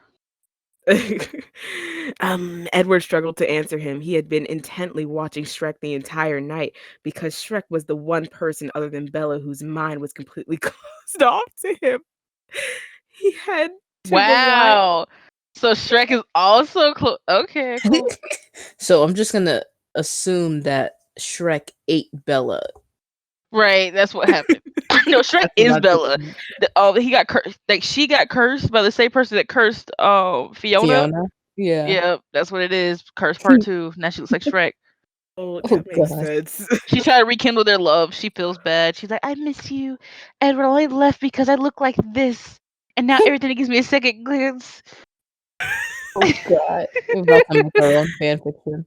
Edward struggled to answer him. He had been intently watching Shrek the entire night because Shrek was the one person other than Bella whose mind was completely closed off to him. He had to rely. Wow. So Shrek is also close. Okay, cool. So I'm just gonna assume that Shrek ate Bella. Right, that's what happened. No, Shrek That's what is I'm Bella. thinking. He got cursed. Like she got cursed by the same person that cursed Fiona. Fiona. Yeah. Yeah, that's what it is. Curse part two. Now she looks like Shrek. Oh, Oh that makes god. sense. She's trying to rekindle their love. She feels bad. She's like, I miss you. Edward only left because I look like this. And now everything gives me a second glance. Oh god. We're about to make our own fan fiction.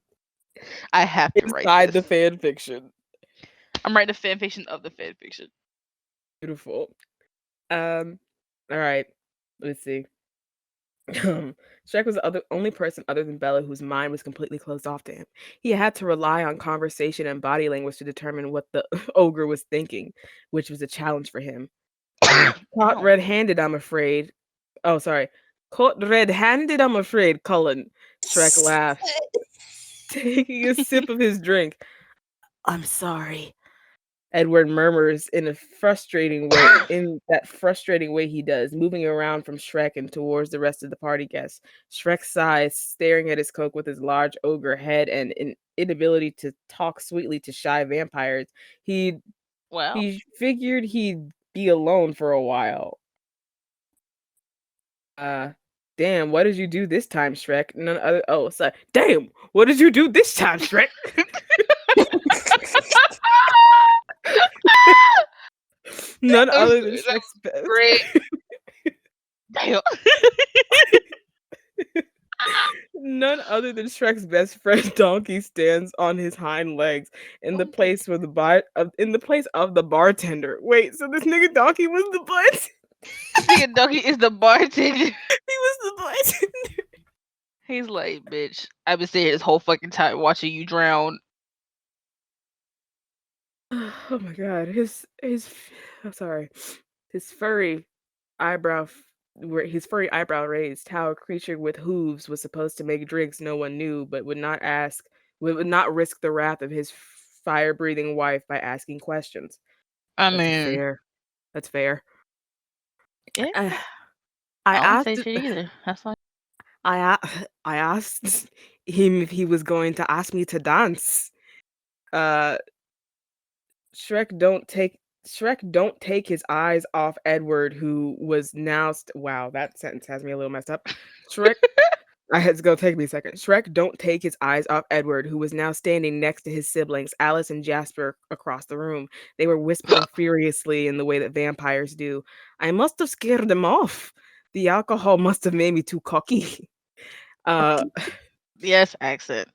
I have to write Inside this. the fan fiction. I'm writing a fan fiction of the fan fiction. Beautiful. All right. Let's see. Shrek was the only person other than Bella whose mind was completely closed off to him. He had to rely on conversation and body language to determine what the ogre was thinking, which was a challenge for him. Caught Ow. red-handed, I'm afraid. Oh, sorry. Caught red-handed, I'm afraid, Cullen. Shrek laughed, taking a sip of his drink. I'm sorry. Edward murmurs in that frustrating way he does, moving around from Shrek and towards the rest of the party guests. Shrek sighs, staring at his coke with his large ogre head and an inability to talk sweetly to shy vampires. He Well, he figured he'd be alone for a while. Uh Damn, what did you do this time, Shrek? None other oh, sorry. Damn, what did you do this time, Shrek? None other than that Shrek's was great. best. Damn. None other than Shrek's best friend Donkey stands on his hind legs in the place where in the place of the bartender. Wait, so this nigga Donkey was the butt? This nigga Donkey is the bartender. He was the bartender. He's like, bitch, I've been sitting here this whole fucking time watching you drown. Oh my god, I'm sorry. His furry eyebrow where his furry eyebrow raised, how a creature with hooves was supposed to make drinks no one knew, but would not risk the wrath of his fire-breathing wife by asking questions. I That's a mean, fair. That's fair. yeah, Uh, I I wouldn't say asked shit either. That's fine. I asked him if he was going to ask me to dance. Uh Shrek don't take Shrek don't take his eyes off Edward, who was now wow, that sentence has me a little messed up. Shrek it's gonna take me a second. Shrek don't take his eyes off Edward, who was now standing next to his siblings, Alice and Jasper, across the room. They were whispering furiously in the way that vampires do. I must have scared them off. The alcohol must have made me too cocky. Uh, Yes, accent.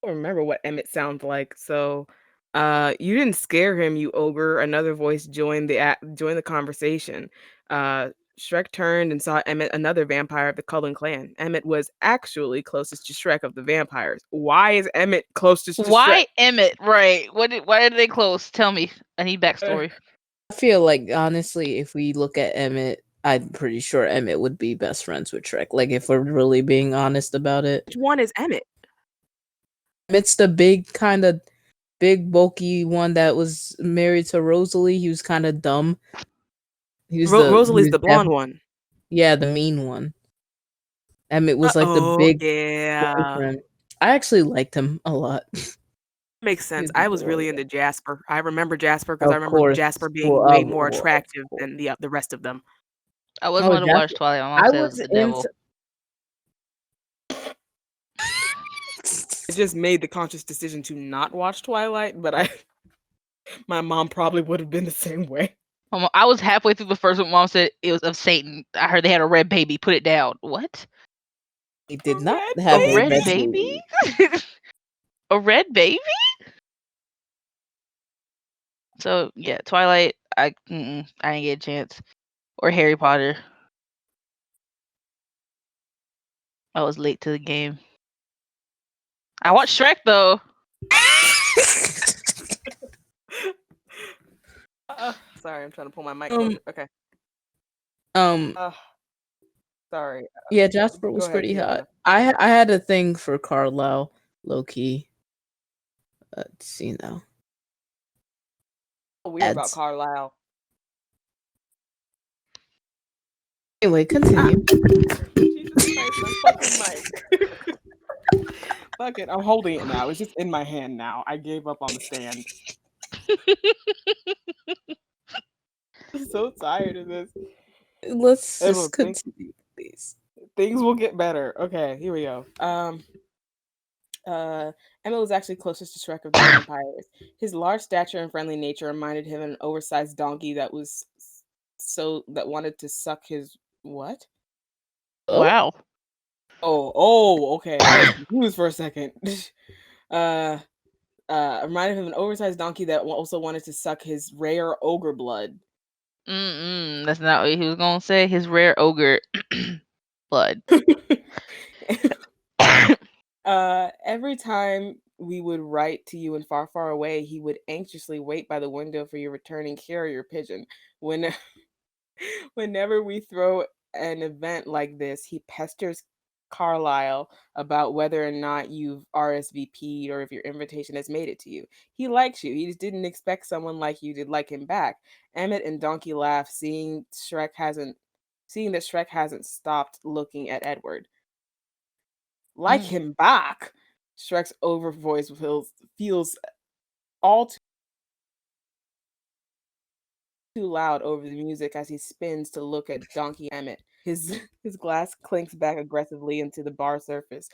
don't remember what Emmett sounds like. So, you didn't scare him, you ogre. Another voice joined the conversation. Uh, Shrek turned and saw Emmett, another vampire of the Cullen clan. Emmett was actually closest to Shrek of the vampires. Why is Emmett closest to Shrek? Why Emmett? Right. Why are they close? Tell me. I need Uh, backstory. I feel like honestly, if we look at Emmett, I'm pretty sure Emmett would be best friends with Shrek. Like if we're really being honest about it. which one is Emmett? Emmett's the big bulky one that was married to Rosalie. He was kind of dumb. He Rosalie's was the blonde one. yeah, the mean one. Emmett was like the Oh, big yeah. boyfriend. I actually liked him a lot. Makes He sense. was I was really adorable. into Jasper. I remember Jasper because I Of remember course. Jasper being Well, way more of attractive course. than the rest of them. I was Oh, wanting to watch Jasper. Twilight. My mom I said it was was the into. devil. I just made the conscious decision to not watch Twilight, but my mom probably would have been the same way. I was halfway through the first one. Mom said it was of Satan. I heard they had a red baby. Put it down. What? He A did not red A have a red red baby? baby? baby. A red baby? So yeah, Twilight. I didn't get a chance. Or Harry Potter. I was late to the game. I watched Shrek though. Sorry, I'm trying to pull my mic Um, closer. Okay. um, Uh, sorry. yeah, Jasper Go was ahead, pretty hot. Fiona. I had a thing for Carlisle, low key. Let's see now. Weird about Ads. Carlisle. Anyway, continue. Jesus Christ, my fucking mic. Fuck it, I'm holding it now. It's just in my hand now. I gave up on the stand. I'm so tired of this. Let's Everyone, just continue, please. things will get better. Okay, here we go. Emmett was actually closest to Shrek of the vampires. His large stature and friendly nature reminded him of an oversized donkey that wanted to suck his what? Oh, Wow. Okay. I was confused for a second. uh, Reminded him of an oversized donkey that also wanted to suck his rare ogre blood. Mm-mm, that's not what he was gonna say. His rare ogre blood. Every time we would write to you in far, far away, he would anxiously wait by the window for your returning carrier pigeon. When Whenever we throw an event like this, he pesters Carlisle about whether or not you've RSVP'd or if your invitation has made it to you. He likes you. He just didn't expect someone like you to like him back. Emmett and Donkey laugh, seeing that Shrek hasn't stopped looking at Edward. Like Mm. him back. Shrek's over voice feels all too loud over the music as he spins to look at Donkey Emmett. His his glass clinks back aggressively into the bar surface.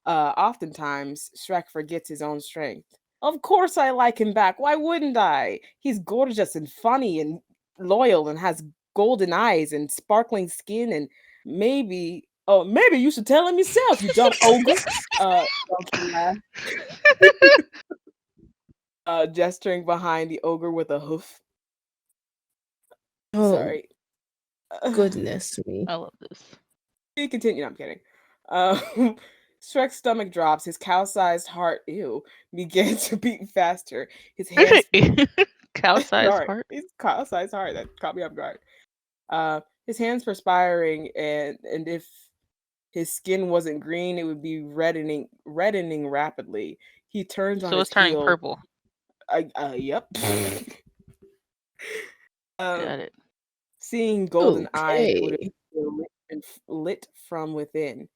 Oftentimes, Shrek forgets his own strength. Of course I like him back. Why wouldn't I? He's gorgeous and funny and loyal and has golden eyes and sparkling skin and maybe you should tell him yourself, you dumb ogre. Donkey laughed, gesturing behind the ogre with a hoof. oh Sorry. goodness me. I love this. You continue. No, I'm kidding. Shrek's stomach drops. His cow-sized heart, ew, began to beat faster. His hands, Cow-sized sorry, heart. his cow-sized heart that caught me off guard. His hands perspiring, and if his skin wasn't green, it would be reddening rapidly. He turns on So his it's turning heel. purple. Yep. um, Got it. Seeing golden eyes that would Okay. have lit from within.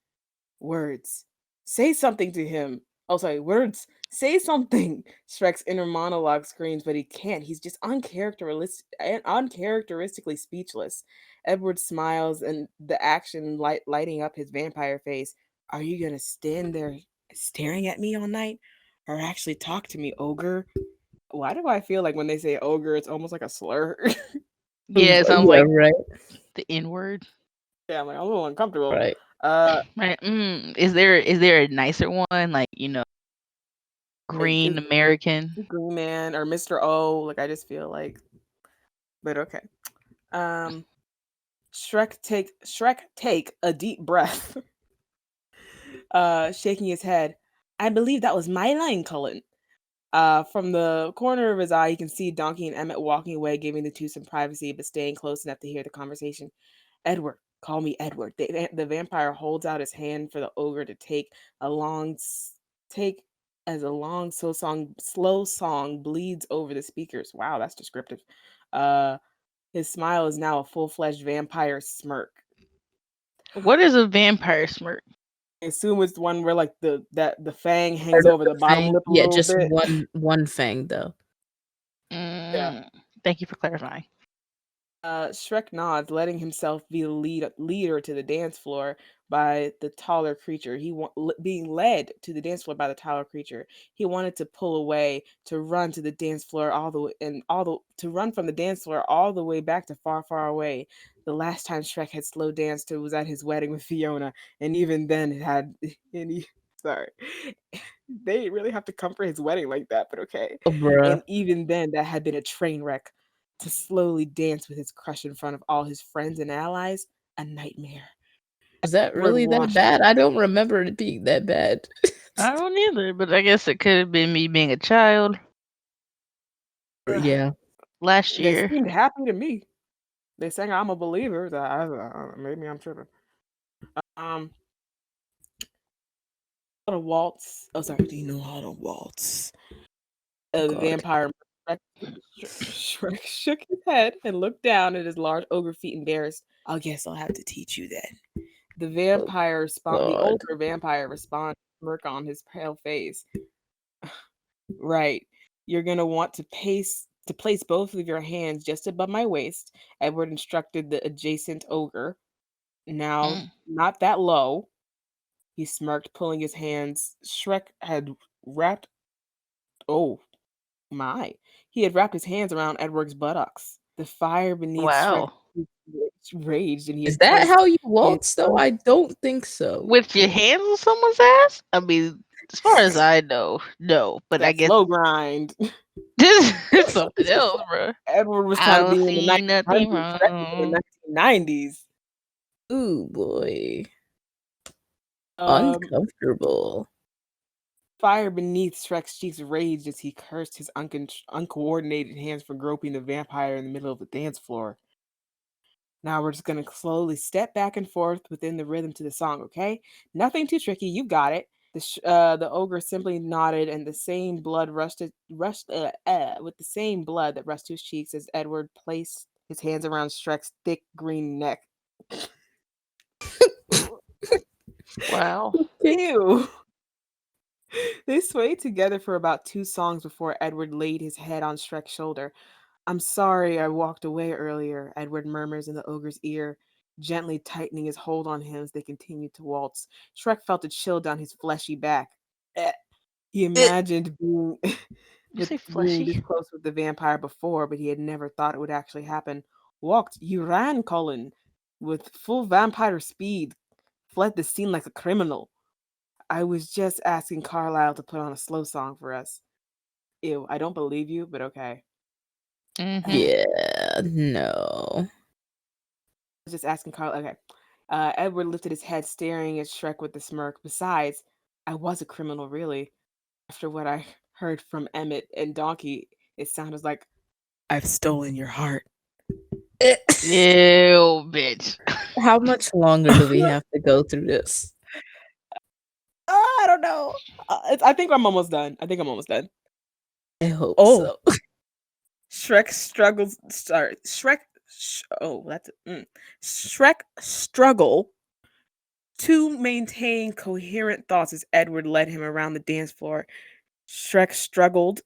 Words. Say something to him. Oh, sorry, words. Say something. Shrek's inner monologue screams, but he can't. He's just uncharacteristically speechless. Edward smiles, and the action lighting up his vampire face. Are you gonna stand there staring at me all night, or actually talk to me, ogre? Why do I feel like when they say ogre, it's almost like a slur? Yeah, it sounds Yeah, like right, the N word. Yeah, I'm like, I'm a little uncomfortable. right. Uh, Right. Is there a nicer one like is Green American? Green Man or Mr. O? Like, I just feel like, but okay. Um, Shrek take a deep breath, shaking his head. I believe that was my line, Cullen. From the corner of his eye, you can see Donkey and Emmett walking away, giving the two some privacy, but staying close enough to hear the conversation. Edward, call me Edward. The vampire holds out his hand for the ogre to a long take as a long slow song bleeds over the speakers. Wow, that's descriptive. Uh, his smile is now a full-fledged vampire smirk. What is a vampire smirk? I assume it's the one where like the fang hangs Part of over the the bottom fang. lip a Yeah, little just bit. one fang though. Yeah. Mm, thank you for clarifying. Shrek nods, letting himself be the leader to the dance floor by the taller creature. Being led to the dance floor by the taller creature. He wanted to pull away, to run to the dance floor all the way, and all the to run from the dance floor all the way back to far, far away. The last time Shrek had slow danced was at his wedding with Fiona, and even then it had. And he, sorry, they didn't really have to come for his wedding like that, but okay. Oh, bruh. And even then, that had been a train wreck. To slowly dance with his crush in front of all his friends and allies, a nightmare. Was that Blood really that washed. bad? I don't remember it being that bad. I don't either, but I guess it could have been me being a child Yeah. last They year. seemed happy to me. They sang "I'm a Believer." Maybe I'm tripping. Um, how to waltz. Oh, sorry. Do you know how to waltz? Oh The God. vampire Shrek, Shrek shook his head and looked down at his large ogre feet, embarrassed. I guess I'll have to teach you then. Oh The God. older vampire responded, smirk on his pale face. Right. You're gonna want to To place both of your hands just above my waist, Edward instructed the adjacent ogre. Now, Mm. not that low. He smirked, pulling his hands. Shrek had wrapped. Oh, my. He had wrapped his hands around Edward's buttocks. The fire beneath Shrek Wow. raged, and he Is had that placed how you his waltz though? I don't think so. With your hands on someone's ass? I mean, as far as I know, no. But I that guess slow grind. this is something else, bro. Edward was I trying to don't be in the see nothing 1900s. Shrek was in wrong. the 1990s. Ooh boy. Um, Uncomfortable. Fire beneath Shrek's cheeks raged as he cursed his uncoordinated hands for groping the vampire in the middle of the dance floor. Now we're just gonna slowly step back and forth within the rhythm to the song, okay? Nothing too tricky. You got it. The ogre simply nodded, and the same blood rushed with the same blood that rushed to his cheeks as Edward placed his hands around Shrek's thick green neck. Wow. Ew. They swayed together for about 2 songs before Edward laid his head on Shrek's shoulder. I'm sorry I walked away earlier, Edward murmurs in the ogre's ear, gently tightening his hold on him as they continued to waltz. Shrek felt a chill down his fleshy back. Eh. He Eh, imagined being You say being fleshy? this close with the vampire before, but he had never thought it would actually happen. Walked, you ran, Colin, with full vampire speed, fled the scene like a criminal. I was just asking Carlisle to put on a slow song for us. Ew, I don't believe you, but okay. Mm-hmm. I yeah, no. was just asking Carl. Okay. Edward lifted his head, staring at Shrek with a smirk. Besides, I was a criminal, really. After what I heard from Emmett and Donkey, it sounded like I've stolen your heart. Eh, Ew, bitch. How much longer do we have to go through this? I don't know. I think I'm almost done. I think I'm almost done. I hope Oh, so. Shrek struggles. Sorry, Shrek. Oh, that's Shrek struggle to maintain coherent thoughts as Edward led him around the dance floor. Shrek struggled.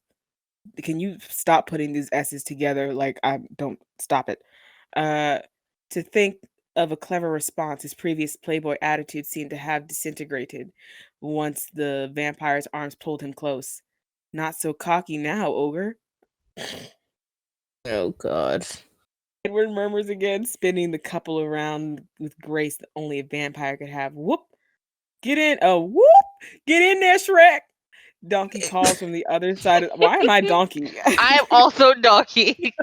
Can you stop putting these S's together? Like, I don't stop it. Uh, to think of a clever response, his previous playboy attitude seemed to have disintegrated once the vampire's arms pulled him close. Not so cocky now, ogre. Oh god. Edward murmurs again, spinning the couple around with grace that only a vampire could have. Whoop! Get in! Oh, whoop! Get in there, Shrek! Donkey calls from the other side. Why am I Donkey? I am also donkey.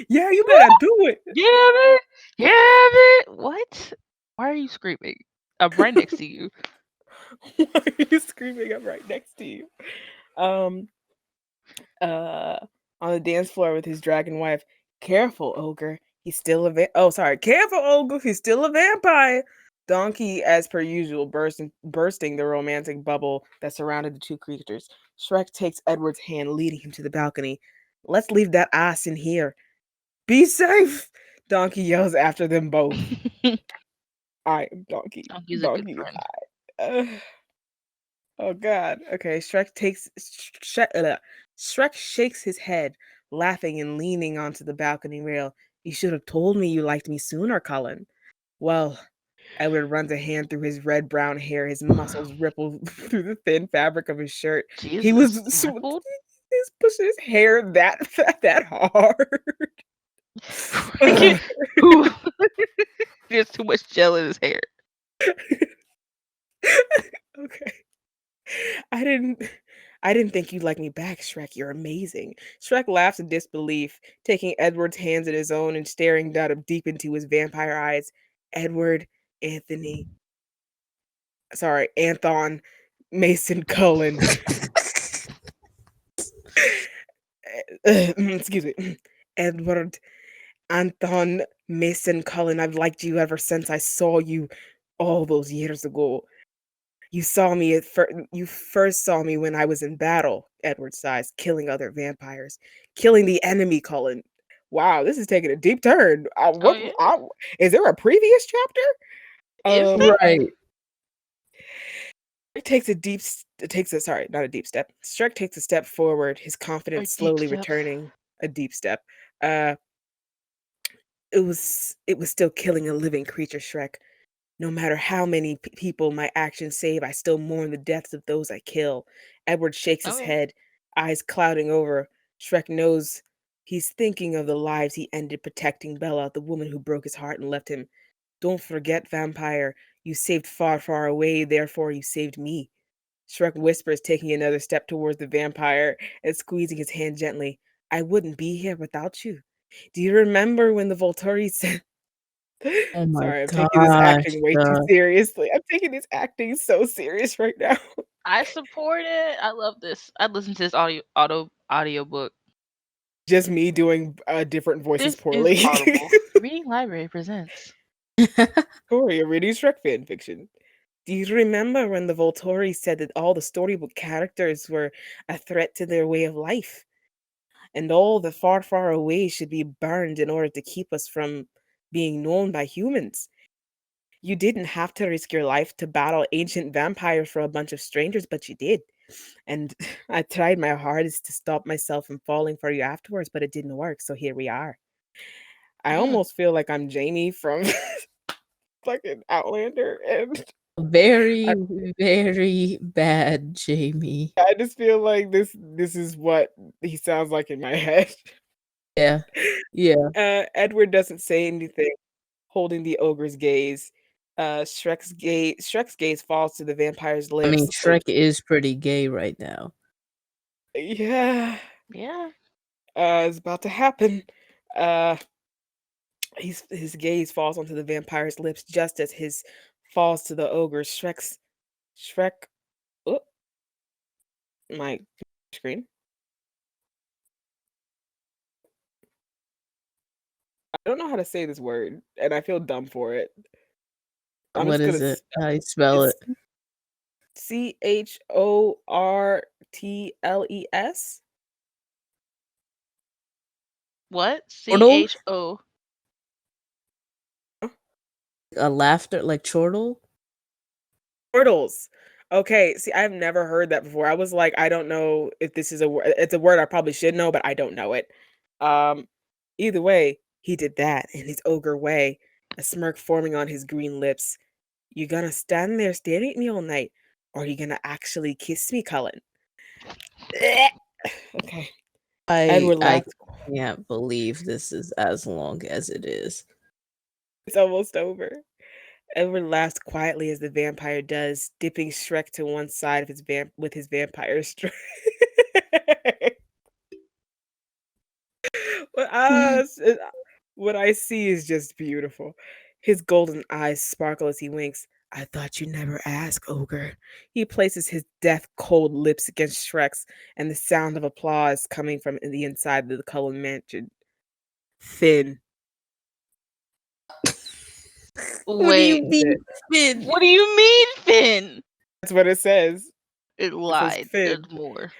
Yeah, you better do it. Yeah, man. Yeah, man. What? Why are you screaming? I'm right next to you. Why are you screaming? I'm right next to you. Um, uh, on the dance floor with his dragon wife. Careful, ogre. He's still oh, sorry. Careful, ogre. He's still a vampire. Donkey, as per usual, bursting the romantic bubble that surrounded the two creatures. Shrek takes Edward's hand, leading him to the balcony. Let's leave that ass in here. Be safe! Donkey yells after them both. I am Donkey. Donkey's a good Donkey is friend. I. Oh God. Okay. Shrek shakes his head, laughing and leaning onto the balcony rail. You should have told me you liked me sooner, Cullen. Well, Edward runs a hand through his red brown hair. His muscles ripple through the thin fabric of his shirt. He was Jesus. Rippled? he's pushing his hair that hard. Freaking. Ooh. There's too much gel in his hair. Okay. I didn't I didn't think you'd like me back, Shrek. You're amazing. Shrek laughs in disbelief, taking Edward's hands in his own and staring down deep into his vampire eyes. Edward, Anthony, sorry, Anthon, Mason Cullen. Excuse me. Edward, Anton, Mason Cullen. I've liked you ever since I saw you all those years ago. You first saw me when I was in battle, Edward sighs, killing other vampires. Killing the enemy, Cullen. Wow, this is taking a deep turn. Oh, yeah? Is there a previous chapter? Is Um, there? Right. Shrek takes a deep takes a sorry, not a deep step. Shrek takes a step forward, his Or confidence deep slowly step. returning. A deep step. Uh, it was still killing a living creature, Shrek. No matter how many people my actions save, I still mourn the deaths of those I kill. Edward shakes his Okay. head, eyes clouding over. Shrek knows he's thinking of the lives he ended protecting Bella, the woman who broke his heart and left him. Don't forget, vampire, you saved far, far away, therefore you saved me. Shrek whispers, taking another step towards the vampire and squeezing his hand gently. I wouldn't be here without you. Do you remember when the Volturi said Oh my Sorry, I'm taking this gosh. acting way too seriously. I'm taking this acting so serious right now. I support it. I love this. I'd listen to this audiobook. Just me doing different voices This is poorly. Audible. Reading Library presents. Corey, a reading Shrek fan fiction. Do you remember when the Volturi said that all the storybook characters were a threat to their way of life? And all the far, far away should be burned in order to keep us from being known by humans? You didn't have to risk your life to battle ancient vampires for a bunch of strangers, but you did. And I tried my hardest to stop myself from falling for you afterwards, but it didn't work. So here we are. I Mm. almost feel like I'm Jamie from fucking Outlander, and I, Very, very bad, Jamie. I just feel like this is what he sounds like in my head. Yeah. Yeah. Edward doesn't say anything, holding the ogre's gaze. Shrek's gaze falls to the vampire's I mean, lips. Shrek is pretty gay right now. Yeah, Yeah. it's about to happen. Uh, his gaze falls onto the vampire's lips just as his falls to the ogre. Shrek. Oh, my screen. I don't know how to say this word, and I feel dumb for it. I'm What just gonna. is it? How you spell it? It's Chortles. What? Chortle? CHO. A laughter like chortle? Chortles. Okay, see, I've never heard that before. I was like, I don't know if this is a word. It's a word I probably should know, but I don't know it. Um, Either way, he did that in his ogre way, a smirk forming on his green lips. You gonna stand there staring at me all night, or you gonna actually kiss me, Cullen? Okay. Edward I laughed. can't believe this is as long as it is. It's almost over. Edward laughs quietly as the vampire does, dipping Shrek to one side of his with his vampire strength. What what I see is just beautiful. His golden eyes sparkle as he winks. I thought you never ask, ogre. He places his death cold lips against Shrek's, and the sound of applause coming from the inside of the Cullen mansion. Thin. What do you Wait. mean, Finn? What do you mean, Finn? That's what it says. It It says lied. thin. There's more.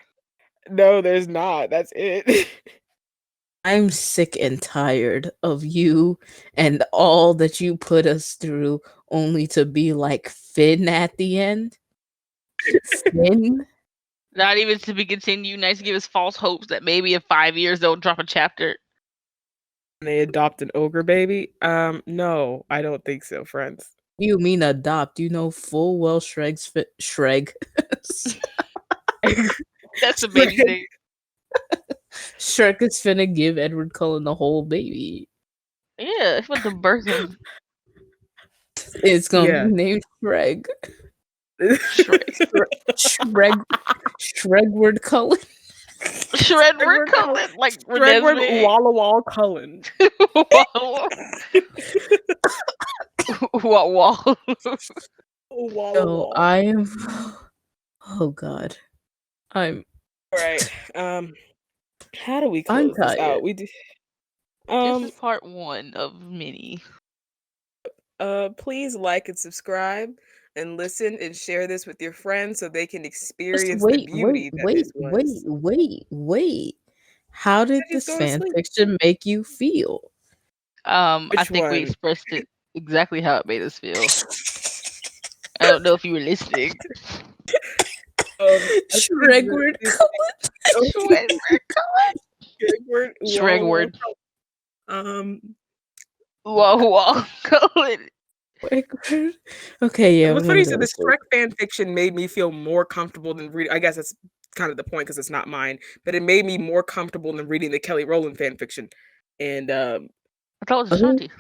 No, there's not. That's it. I'm sick and tired of you and all that you put us through only to be like Finn at the end. Finn? Not even to be continued. Nice to give us false hopes that maybe in 5 years they'll drop a chapter. They adopt an ogre baby? No, I don't think so, friends. You mean adopt? You know full well Shrek. That's the baby's name. Shrek is finna give Edward Cullen the whole baby. Yeah, it's about to birth him. It's gonna be Yeah. named Shrek. Shrek. Shrek. Shregward Cullen. Shredward Cullen, like Redward Renesmee. Walla Wall Cullen. Wall. Wall. Walla No, Wall. I am. Oh God, I'm. All right. How do we I'm close this tired. out? We do. This is Um. part one of many. Please like and subscribe, and listen and share this with your friends so they can Just experience the wait, wait, beauty that wait, this wait, was. wait, wait. How did He's this going to fan sleep. fiction make you feel? I Which think we one? expressed it exactly how it made us feel. I don't know if you were listening. I think Shrek that word is Shrek Squidward, Shrek Walla Walla. word. Um, Whoa, whoa. word. Okay, yeah, what's I'm funny gonna is go that to this sleep. Shrek fan fiction made me feel more comfortable than reading. I guess that's kind of the point because it's not mine, but it made me more comfortable than reading the Kelly Rowland fan fiction. And I thought it was Uh, Ashanti.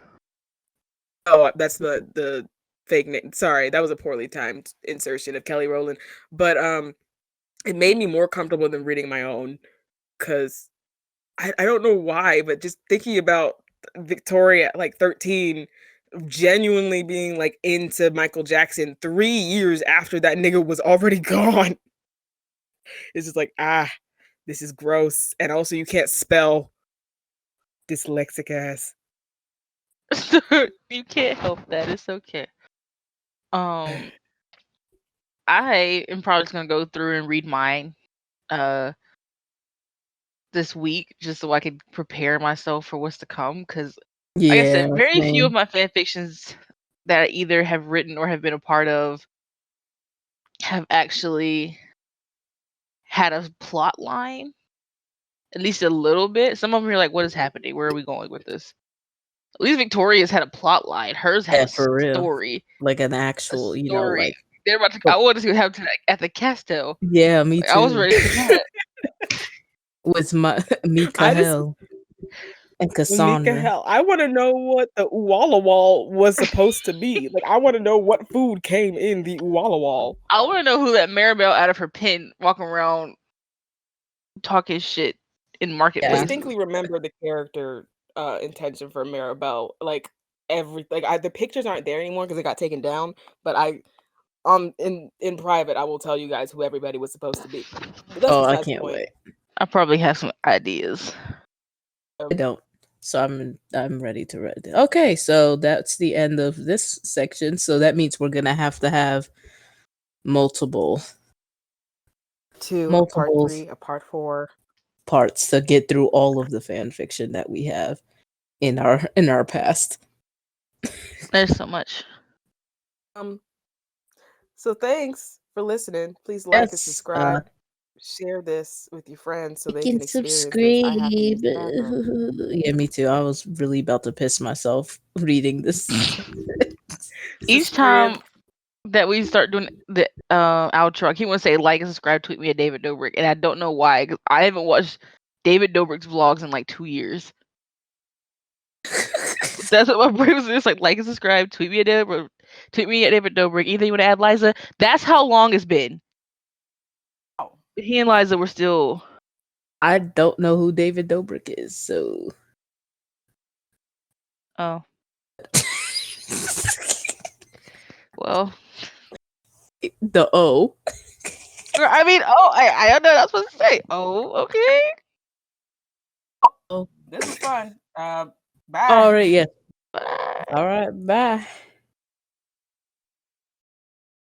oh, that's the fake name. Sorry, that was a poorly timed insertion of Kelly Rowland. But it made me more comfortable than reading my own because I don't know why, but just thinking about Victoria at like 13 genuinely being like into Michael Jackson 3 years after that nigga was already gone. It's just like, this is gross. And also you can't spell dyslexic ass. You can't help that. It's okay. Um, I am probably just gonna go through and read mine uh this week just so I can prepare myself for what's to come. Because, like I yeah, said, very few of same. my fan fictions that I either have written or have been a part of have actually had a plot line, at least a little bit. Some of them are like, "What is happening? Where are we going with this?" At least Victoria's had a plot line. Hers had Yeah, a for real. story. Like an A actual, story. like. They're about to. But I wanted to see what happened to at the Castel. yeah, me Like, I was too. ready for that. With my Mika I just Hell and Mika Cassandra. hell. I want to know what the Walla Wall was supposed to be. Like I want to know what food came in the Walla Wall. I want to know who that Maribel out of her pen walking around talking shit in Yeah. marketplace. Distinctly remember the character intention for Maribel. Like everything. The pictures aren't there anymore because it got taken down. But in private, I will tell you guys who everybody was supposed to be. But that's Oh, I besides the can't point. wait. I probably have some ideas. I don't. So I'm ready to read. Okay, so that's the end of this section. So that means we're gonna have to have multiple Two, a part multiple 3, a part 4. parts to get through all of the fan fiction that we have in our past. There's so much. Um. So thanks for listening. Please like and Yes. subscribe. Share this with your friends so Like they and can experience this. I have to subscribe. use the bathroom. Yeah, me too. I was really about to piss myself reading this. Each Subscribe. time that we start doing the outro, I keep want to say like and subscribe, tweet me at David Dobrik, and I don't know why. 'Cause I haven't watched David Dobrik's vlogs in like 2 years. That's what my brain was just like and subscribe, tweet me at David Dobrik. Either you want to add Liza. That's how long it's been. Oh, He and Liza were still. I don't know who David Dobrik is, so Oh well. the O. I mean, I don't know what I was supposed to say. Oh, okay. Oh. this was fun. Bye. All right, yeah. Bye. All right, bye.